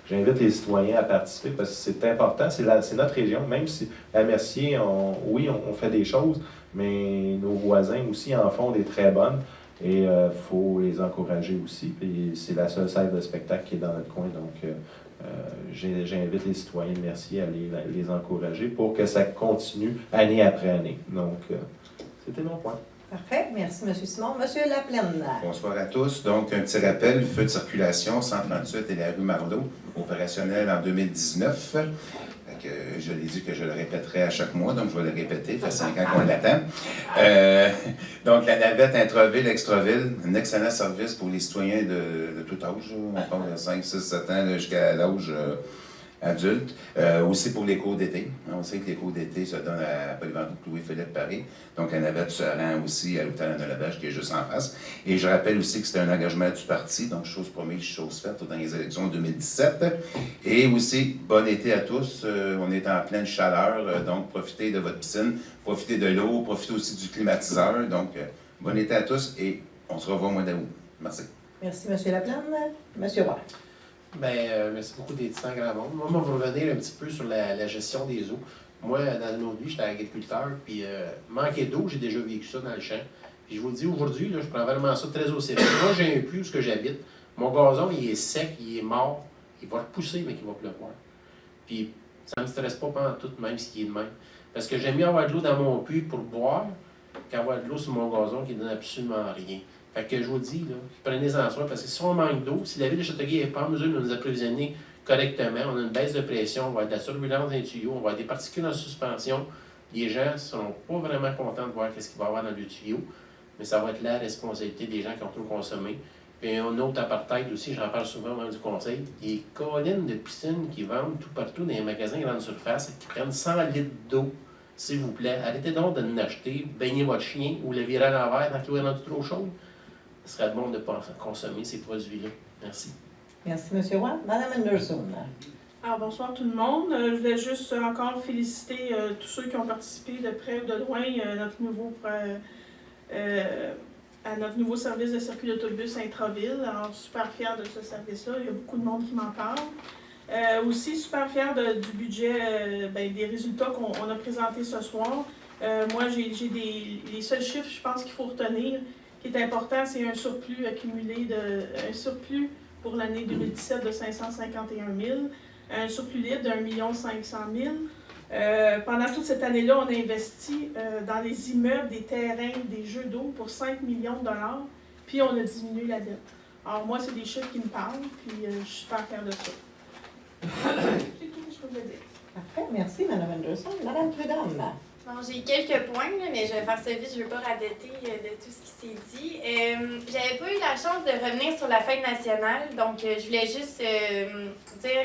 j'invite les citoyens à participer parce que c'est important, c'est notre région, même si à Mercier, on fait des choses, mais nos voisins aussi en font des très bonnes. Et il faut les encourager aussi. Puis c'est la seule salle de spectacle qui est dans notre coin. Donc, j'invite les citoyens de Mercier à les encourager pour que ça continue année après année. Donc, c'était mon point. Parfait. Merci, M. Simon. M. Laplaine. Bonsoir à tous. Donc, un petit rappel, le feu de circulation, 138 et la rue Marleau, opérationnel en 2019. Je l'ai dit que je le répéterai à chaque mois, donc je vais le répéter, ça fait 5 ans qu'on l'attend. Donc, la navette intra-ville-extra-ville, un excellent service pour les citoyens de tout âge, on parle de 5, 6, 7 ans jusqu'à l'âge adulte. Aussi pour les cours d'été. On sait que les cours d'été se donnent à Polyvalente Louis-Philippe Paris. Donc, la navette se rend aussi à l'hôtel de la Bêche qui est juste en face. Et je rappelle aussi que c'était un engagement du parti, donc chose promise, chose faite dans les élections de 2017. Et aussi, bon été à tous. On est en pleine chaleur, donc profitez de votre piscine, profitez de l'eau, profitez aussi du climatiseur. Donc, bon été à tous et on se revoit au mois d'août. Merci. Merci, M. Laplaine. M. Roy. Merci beaucoup d'être ici en grand monde. Moi, je vais revenir un petit peu sur la gestion des eaux. Moi, dans une autre vie, j'étais agriculteur, puis manquer d'eau, j'ai déjà vécu ça dans le champ. Puis je vous le dis, aujourd'hui, je prends vraiment ça très au sérieux. Moi, j'ai un puits où j'habite. Mon gazon, il est sec, il est mort. Il va repousser, mais il va pleuvoir. Puis ça ne me stresse pas pendant tout, même s'il est de même. Parce que j'aime mieux avoir de l'eau dans mon puits pour boire qu'avoir de l'eau sur mon gazon qui ne donne absolument rien. Fait que je vous dis, là, prenez-en soin, parce que si on manque d'eau, si la ville de Châteauguay n'est pas en mesure de nous approvisionner correctement, on a une baisse de pression, on va avoir de la turbulence dans les tuyaux, on va avoir des particules en suspension, les gens ne seront pas vraiment contents de voir ce qu'il va y avoir dans le tuyau, mais ça va être la responsabilité des gens qui ont trop consommé. Puis un autre apartheid aussi, j'en parle souvent au moment du conseil, les colonnes de piscines qui vendent tout partout dans les magasins grande surface, qui prennent 100 litres d'eau, s'il vous plaît. Arrêtez donc de l'acheter, baignez votre chien ou le virer à l'envers quand l'eau est rendue trop chaude. Ce serait bon de ne pas consommer ces produits-là. Merci. Merci, M. Roy. Mme Anderson. Alors, bonsoir tout le monde. Je voulais juste encore féliciter tous ceux qui ont participé de près ou de loin à notre nouveau service de circuit d'autobus intra-ville. Alors, super fière de ce service-là. Il y a beaucoup de monde qui m'en parle. Aussi, super fière du budget, des résultats qu'on a présentés ce soir. Moi, j'ai les seuls chiffres, je pense, qu'il faut retenir. Ce qui est important, c'est un surplus accumulé, un surplus pour l'année 2017 de 551 000, un surplus libre de 1 500 000. Pendant toute cette année-là, on a investi dans les immeubles, des terrains, des jeux d'eau pour 5 millions de dollars, puis on a diminué la dette. Alors moi, c'est des chiffres qui me parlent, puis je suis super fière de ça. C'est tout ce que je peux vous dire. Parfait. Merci, Mme Anderson. Mme Prudhomme. Bon, j'ai quelques points, là, mais je vais faire ça vite, je ne veux pas radoter de tout ce qui s'est dit. J'avais pas eu la chance de revenir sur la fête nationale, donc je voulais juste dire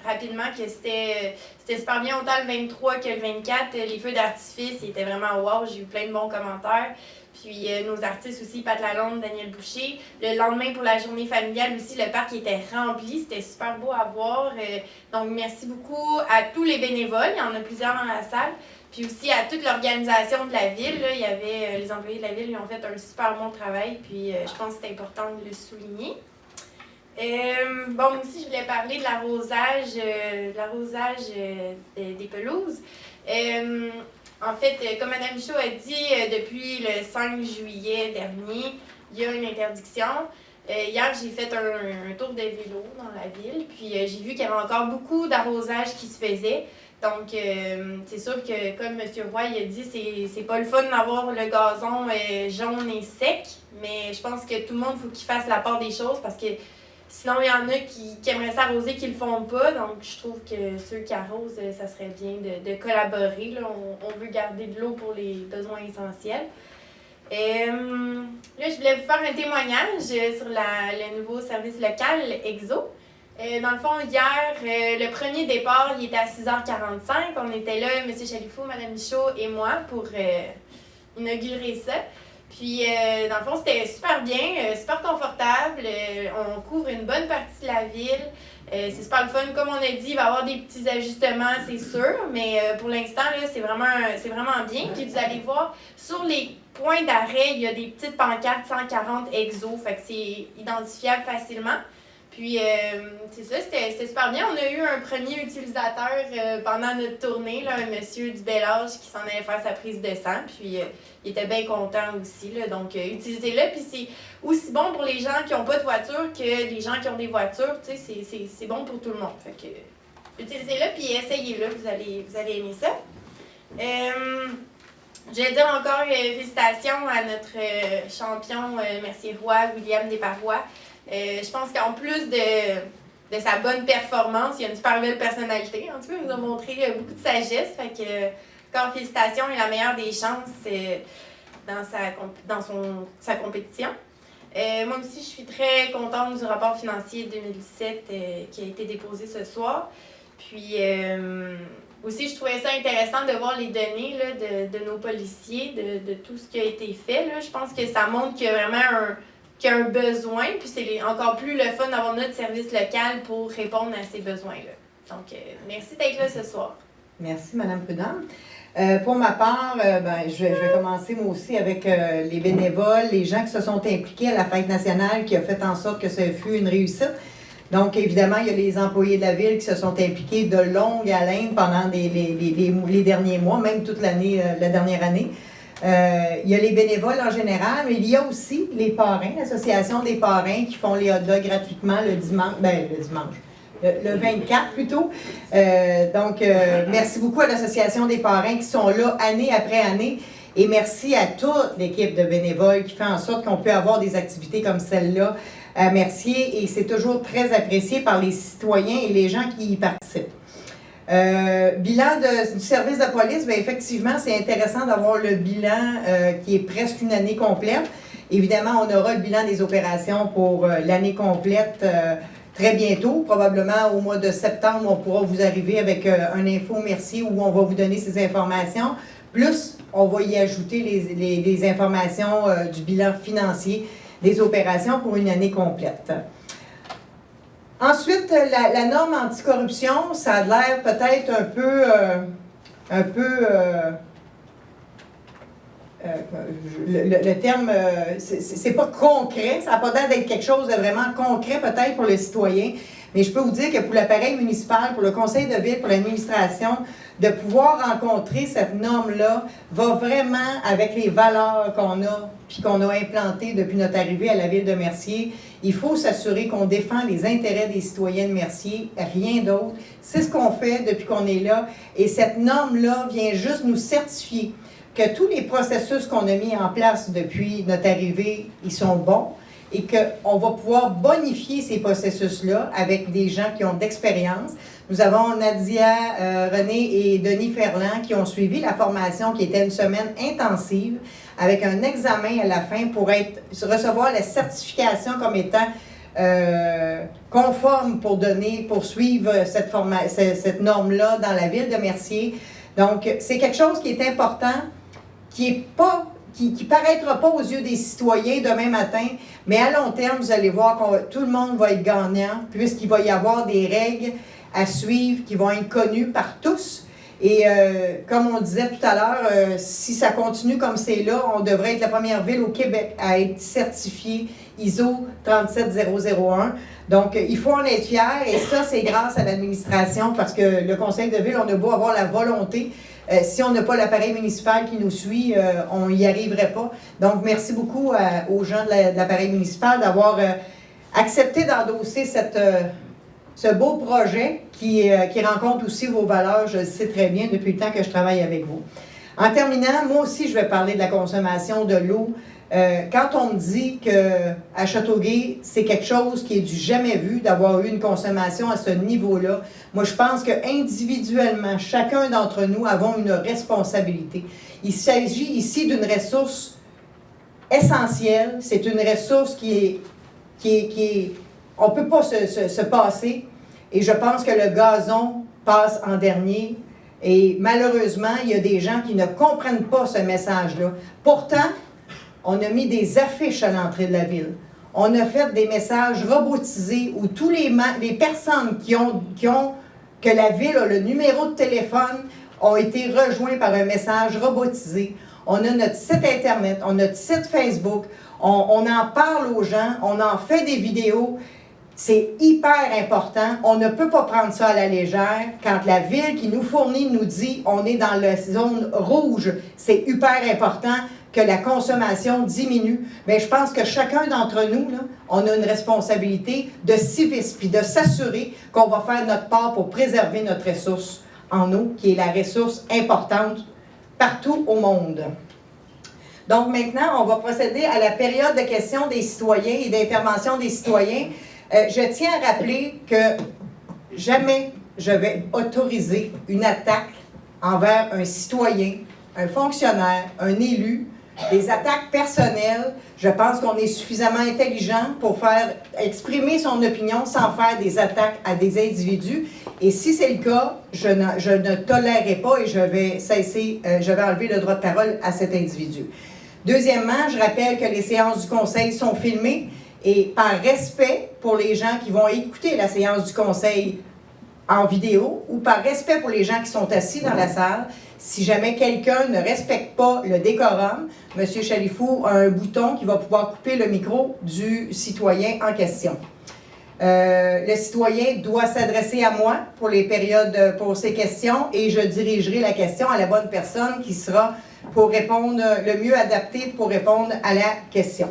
rapidement que c'était super bien autant le 23 que le 24. Les feux d'artifice, ils étaient vraiment wow, j'ai eu plein de bons commentaires. Puis nos artistes aussi, Pat Lalonde, Daniel Boucher. Le lendemain, pour la journée familiale aussi, le parc était rempli. C'était super beau à voir. Donc, merci beaucoup à tous les bénévoles. Il y en a plusieurs dans la salle. Puis aussi à toute l'organisation de la ville. Là. Il y avait les employés de la ville qui ont fait un super bon travail. Puis je pense que c'est important de le souligner. Bon, aussi, je voulais parler de l'arrosage des pelouses. En fait, comme Mme Michaud a dit, depuis le 5 juillet dernier, il y a une interdiction. Hier, j'ai fait un tour de vélo dans la ville, puis j'ai vu qu'il y avait encore beaucoup d'arrosage qui se faisait. Donc, c'est sûr que, comme M. Roy il a dit, c'est pas le fun d'avoir le gazon jaune et sec, mais je pense que tout le monde, il faut qu'il fasse la part des choses parce que sinon, il y en a qui aimeraient s'arroser qui ne le font pas. Donc, je trouve que ceux qui arrosent, ça serait bien de collaborer. Là. On veut garder de l'eau pour les besoins essentiels. Là, je voulais vous faire un témoignage sur le nouveau service local, EXO. Dans le fond, hier, le premier départ, il était à 6h45. On était là, M. Chalifou, Mme Michaud et moi, pour inaugurer ça. Puis, dans le fond, c'était super bien, super confortable. On couvre une bonne partie de la ville. C'est super le fun. Comme on a dit, il va y avoir des petits ajustements, c'est sûr. Mais pour l'instant, là, c'est vraiment bien. Puis, vous allez voir, sur les points d'arrêt, il y a des petites pancartes 140 EXO. Fait que c'est identifiable facilement. Puis, c'est ça, c'était super bien. On a eu un premier utilisateur pendant notre tournée, là, un monsieur du bel âge qui s'en allait faire sa prise de sang. Puis, il était bien content aussi. Là, donc, utilisez-le. Puis, c'est aussi bon pour les gens qui n'ont pas de voiture que les gens qui ont des voitures. Tu sais, c'est bon pour tout le monde. Fait que, utilisez-le puis essayez-le. Vous allez aimer ça. Je vais dire encore félicitations à notre champion Mercier-Roy, William Desparois. Je pense qu'en plus de sa bonne performance, il a une super belle personnalité. En tout cas, il nous a montré beaucoup de sagesse. Fait que, encore félicitations et la meilleure des chances dans sa compétition. Moi aussi, je suis très contente du rapport financier 2017 qui a été déposé ce soir. Puis aussi, je trouvais ça intéressant de voir les données là, de nos policiers, de tout ce qui a été fait. Là. Je pense que ça montre qu'il y a vraiment un besoin. Puis c'est encore plus le fun d'avoir notre service local pour répondre à ces besoins-là. Donc, merci d'être là ce soir. Merci, Mme Prudhomme. Pour ma part, je vais commencer moi aussi avec les bénévoles, les gens qui se sont impliqués à la fête nationale qui a fait en sorte que ça fut une réussite. Donc, évidemment, il y a les employés de la ville qui se sont impliqués de longue haleine pendant les derniers mois, même toute l'année, la dernière année. Il y a les bénévoles en général, mais il y a aussi les parrains, l'association des parrains qui font les hot dogs gratuitement le dimanche, le 24 plutôt. Merci beaucoup à l'association des parrains qui sont là année après année. Et merci à toute l'équipe de bénévoles qui fait en sorte qu'on peut avoir des activités comme celle-là à Mercier. Et c'est toujours très apprécié par les citoyens et les gens qui y participent. Bilan du service de police, bien, effectivement, c'est intéressant d'avoir le bilan qui est presque une année complète. Évidemment, on aura le bilan des opérations pour l'année complète très bientôt. Probablement au mois de septembre, on pourra vous arriver avec un info Mercier où on va vous donner ces informations. Plus, on va y ajouter les informations du bilan financier des opérations pour une année complète. Ensuite, la norme anticorruption, ça a l'air peut-être le terme, c'est pas concret, ça n'a pas l'air d'être quelque chose de vraiment concret peut-être pour le citoyen, mais je peux vous dire que pour l'appareil municipal, pour le conseil de ville, pour l'administration, de pouvoir rencontrer cette norme-là va vraiment avec les valeurs qu'on a puis qu'on a implantées depuis notre arrivée à la ville de Mercier. Il faut s'assurer qu'on défend les intérêts des citoyens de Mercier, rien d'autre. C'est ce qu'on fait depuis qu'on est là et cette norme-là vient juste nous certifier que tous les processus qu'on a mis en place depuis notre arrivée, ils sont bons et qu'on va pouvoir bonifier ces processus-là avec des gens qui ont d'expérience. Nous avons Nadia René et Denis Ferland qui ont suivi la formation qui était une semaine intensive avec un examen à la fin pour recevoir la certification comme étant conforme pour suivre cette norme-là dans la ville de Mercier. Donc, c'est quelque chose qui est important, qui paraîtra pas aux yeux des citoyens demain matin, mais à long terme, vous allez voir que tout le monde va être gagnant, puisqu'il va y avoir des règles à suivre qui vont être connues par tous. Et comme on disait tout à l'heure, si ça continue comme c'est là, on devrait être la première ville au Québec à être certifiée ISO 37001. Donc, il faut en être fier et ça, c'est grâce à l'administration parce que le conseil de ville, on a beau avoir la volonté. Si on n'a pas l'appareil municipal qui nous suit, on n'y arriverait pas. Donc, merci beaucoup aux gens de l'appareil municipal d'avoir accepté d'endosser ce beau projet qui rencontre aussi vos valeurs. Je le sais très bien depuis le temps que je travaille avec vous. En terminant, moi aussi, je vais parler de la consommation de l'eau. Quand on me dit qu'à Châteauguay, c'est quelque chose qui est du jamais vu d'avoir eu une consommation à ce niveau-là, moi je pense qu'individuellement, chacun d'entre nous avons une responsabilité. Il s'agit ici d'une ressource essentielle, c'est une ressource qui est on ne peut pas se passer, et je pense que le gazon passe en dernier, et malheureusement, il y a des gens qui ne comprennent pas ce message-là. Pourtant, on a mis des affiches à l'entrée de la ville. On a fait des messages robotisés où tous les personnes que la ville a le numéro de téléphone ont été rejoints par un message robotisé. On a notre site Internet, on a notre site Facebook, on en parle aux gens, on en fait des vidéos. C'est hyper important. On ne peut pas prendre ça à la légère. Quand la ville qui nous fournit nous dit on est dans la zone rouge, c'est hyper important que la consommation diminue. Mais je pense que chacun d'entre nous, là, on a une responsabilité de civisme puis de s'assurer qu'on va faire notre part pour préserver notre ressource en eau, qui est la ressource importante partout au monde. Donc maintenant, on va procéder à la période de questions des citoyens et d'intervention des citoyens. Je tiens à rappeler que jamais je vais autoriser une attaque envers un citoyen, un fonctionnaire, un élu, des attaques personnelles. Je pense qu'on est suffisamment intelligent pour faire exprimer son opinion sans faire des attaques à des individus. Et si c'est le cas, je ne tolérerai pas et je vais enlever le droit de parole à cet individu. Deuxièmement, je rappelle que les séances du Conseil sont filmées et par respect pour les gens qui vont écouter la séance du Conseil en vidéo ou par respect pour les gens qui sont assis dans la salle, si jamais quelqu'un ne respecte pas le décorum, M. Chalifou a un bouton qui va pouvoir couper le micro du citoyen en question. Le citoyen doit s'adresser à moi pour pour ces questions et je dirigerai la question à la bonne personne qui sera pour répondre le mieux adapté pour répondre à la question.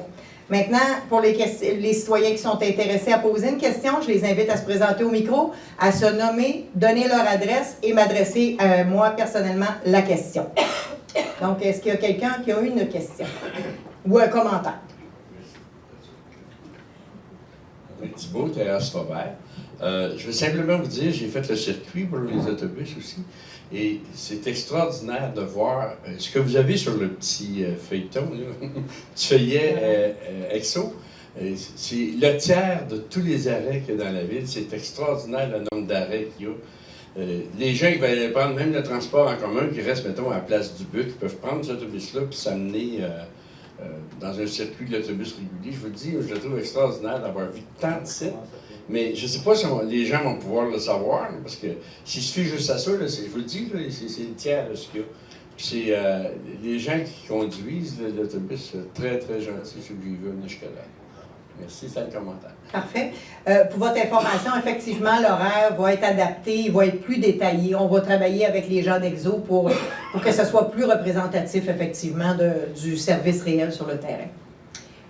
Maintenant, pour les citoyens qui sont intéressés à poser une question, je les invite à se présenter au micro, à se nommer, donner leur adresse et m'adresser moi personnellement la question. Donc, est-ce qu'il y a quelqu'un qui a une question ou un commentaire? Thibault, Thérèse Faubert. Je veux simplement vous dire, j'ai fait le circuit pour les autobus aussi, et c'est extraordinaire de voir ce que vous avez sur le petit feuilleton, là, petit feuillet EXO. C'est le tiers de tous les arrêts qu'il y a dans la ville. C'est extraordinaire le nombre d'arrêts qu'il y a. Les gens qui veulent prendre même le transport en commun, qui restent, mettons, à la place du Buc, ils peuvent prendre cet autobus-là puis s'amener dans un circuit de l'autobus régulier. Je vous le dis, je le trouve extraordinaire d'avoir vu tant de sites. Mais je ne sais pas si les gens vont pouvoir le savoir, parce que s'il se fie juste à ça, là, je vous le dis, c'est le tiers de ce qu'il y a. C'est les gens qui conduisent l'autobus, très, très gentils, ceux qui veulent venir jusque-là. Merci, c'est le commentaire. Parfait. Pour votre information, effectivement, l'horaire va être adapté, il va être plus détaillé. On va travailler avec les gens d'Exo pour que ce soit plus représentatif, effectivement, du service réel sur le terrain.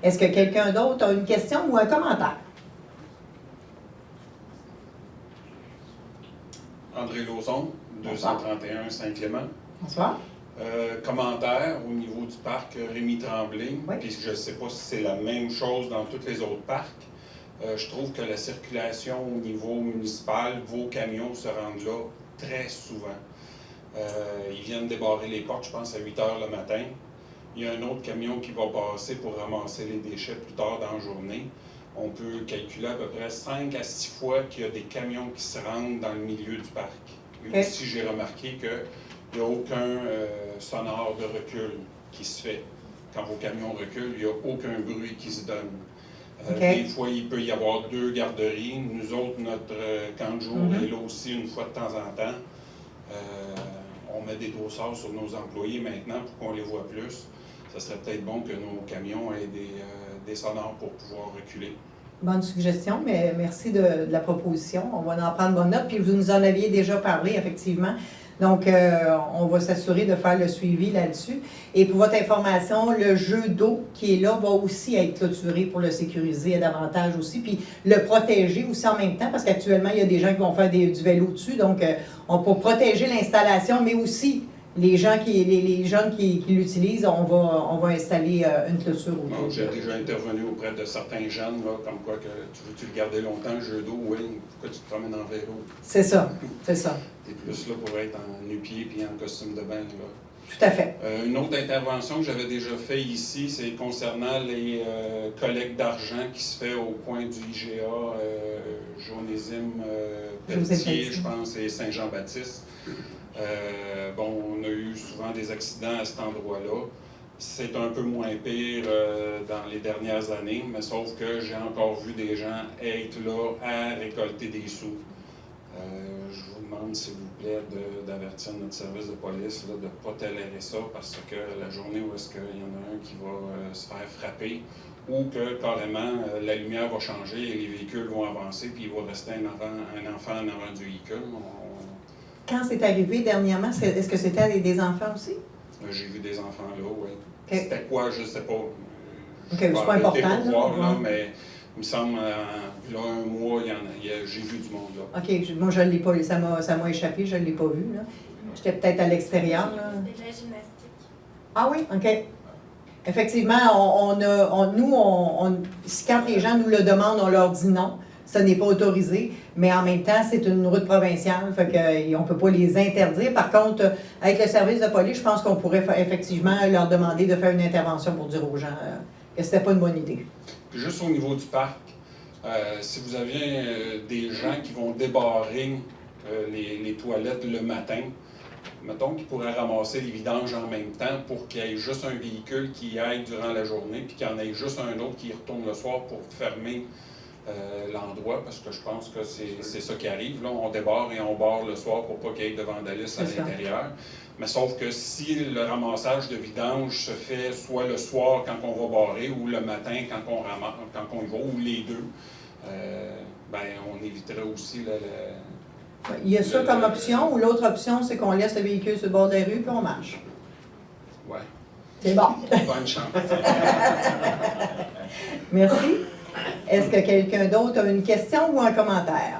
Est-ce que quelqu'un d'autre a une question ou un commentaire? André Lauzon, 231 Saint-Clément. Bonsoir. Commentaire au niveau du parc Rémy Tremblay, oui. Puis je ne sais pas si c'est la même chose dans tous les autres parcs. Je trouve que la circulation au niveau municipal, vos camions se rendent là très souvent. Ils viennent débarrer les portes, je pense, à 8 h le matin. Il y a un autre camion qui va passer pour ramasser les déchets plus tard dans la journée. On peut calculer à peu près 5 à 6 fois qu'il y a des camions qui se rendent dans le milieu du parc. Et aussi, j'ai remarqué qu'il n'y a aucun sonore de recul qui se fait. Quand vos camions reculent, il n'y a aucun bruit qui se donne. Des fois, il peut y avoir 2 garderies. Nous autres, notre camp de jour est là aussi une fois de temps en temps. On met des dossards sur nos employés maintenant pour qu'on les voit plus. Ça serait peut-être bon que nos camions aient des sonores pour pouvoir reculer. Bonne suggestion, mais merci de la proposition. On va en prendre bonne note. Puis vous nous en aviez déjà parlé, effectivement. Donc, on va s'assurer de faire le suivi là-dessus. Et pour votre information, le jeu d'eau qui est là va aussi être clôturé pour le sécuriser davantage aussi, puis le protéger aussi en même temps, parce qu'actuellement, il y a des gens qui vont faire du vélo dessus. Donc, on peut protéger l'installation, mais aussi les jeunes qui l'utilisent, on va installer une clôture autour. J'ai déjà intervenu auprès de certains jeunes, là, comme quoi que tu veux le garder longtemps, le jeu d'eau, oui, pourquoi tu te promènes en vélo? C'est ça, c'est ça. Tu es plus là pour être en nu-pied et en costume de bain, là. Tout à fait. Une autre intervention que j'avais déjà fait ici, c'est concernant les collectes d'argent qui se fait au coin du IGA, Jonésime, Pelletier, je pense, et Saint-Jean-Baptiste. On a eu souvent des accidents à cet endroit-là. C'est un peu moins pire dans les dernières années, mais sauf que j'ai encore vu des gens être là à récolter des sous. Je vous demande, s'il vous plaît, d'avertir notre service de police là, de ne pas tolérer ça, parce que la journée où est-ce qu'il y en a un qui va se faire frapper, ou que carrément la lumière va changer et les véhicules vont avancer, puis il va rester un enfant en avant du véhicule. Quand c'est arrivé dernièrement, est-ce que c'était des enfants aussi? J'ai vu des enfants là, oui. Okay. C'était quoi, je ne sais pas. C'est pas important. Là, mais il me semble, là, un mois, j'ai vu du monde là. OK, moi je ne l'ai pas, ça m'a échappé, je ne l'ai pas vu. Là. J'étais peut-être à l'extérieur. Là. C'était de la gymnastique. Ah oui, OK. Effectivement, quand les gens nous le demandent, on leur dit non. Ça n'est pas autorisé, mais en même temps, c'est une route provinciale, fait qu'on ne peut pas les interdire. Par contre, avec le service de police, je pense qu'on pourrait effectivement leur demander de faire une intervention pour dire aux gens que c'était pas une bonne idée. Puis juste au niveau du parc, si vous avez des gens qui vont débarrer les toilettes le matin, mettons qu'ils pourraient ramasser les vidanges en même temps pour qu'il y ait juste un véhicule qui aille durant la journée, puis qu'il y en ait juste un autre qui retourne le soir pour fermer l'endroit, parce que je pense que c'est ça qui arrive. Là, on débarre et on barre le soir pour pas qu'il y ait de vandalisme à l'intérieur. Mais sauf que si le ramassage de vidange se fait soit le soir quand on va barrer ou le matin quand on y va, ou les deux, on éviterait aussi Il y a ça comme option, ou l'autre option, c'est qu'on laisse le véhicule sur le bord de la rue puis on marche. Ouais. C'est bon. Bonne chance. Merci. Est-ce que quelqu'un d'autre a une question ou un commentaire?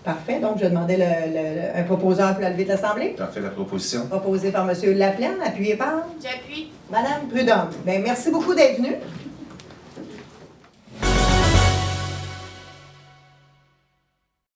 Parfait. Donc, je demandais un proposeur pour la levée de l'Assemblée. J'en fais la proposition. Proposé par M. Laplaine, appuyé par J'appuie. Mme Prudhomme. Bien, merci beaucoup d'être venu.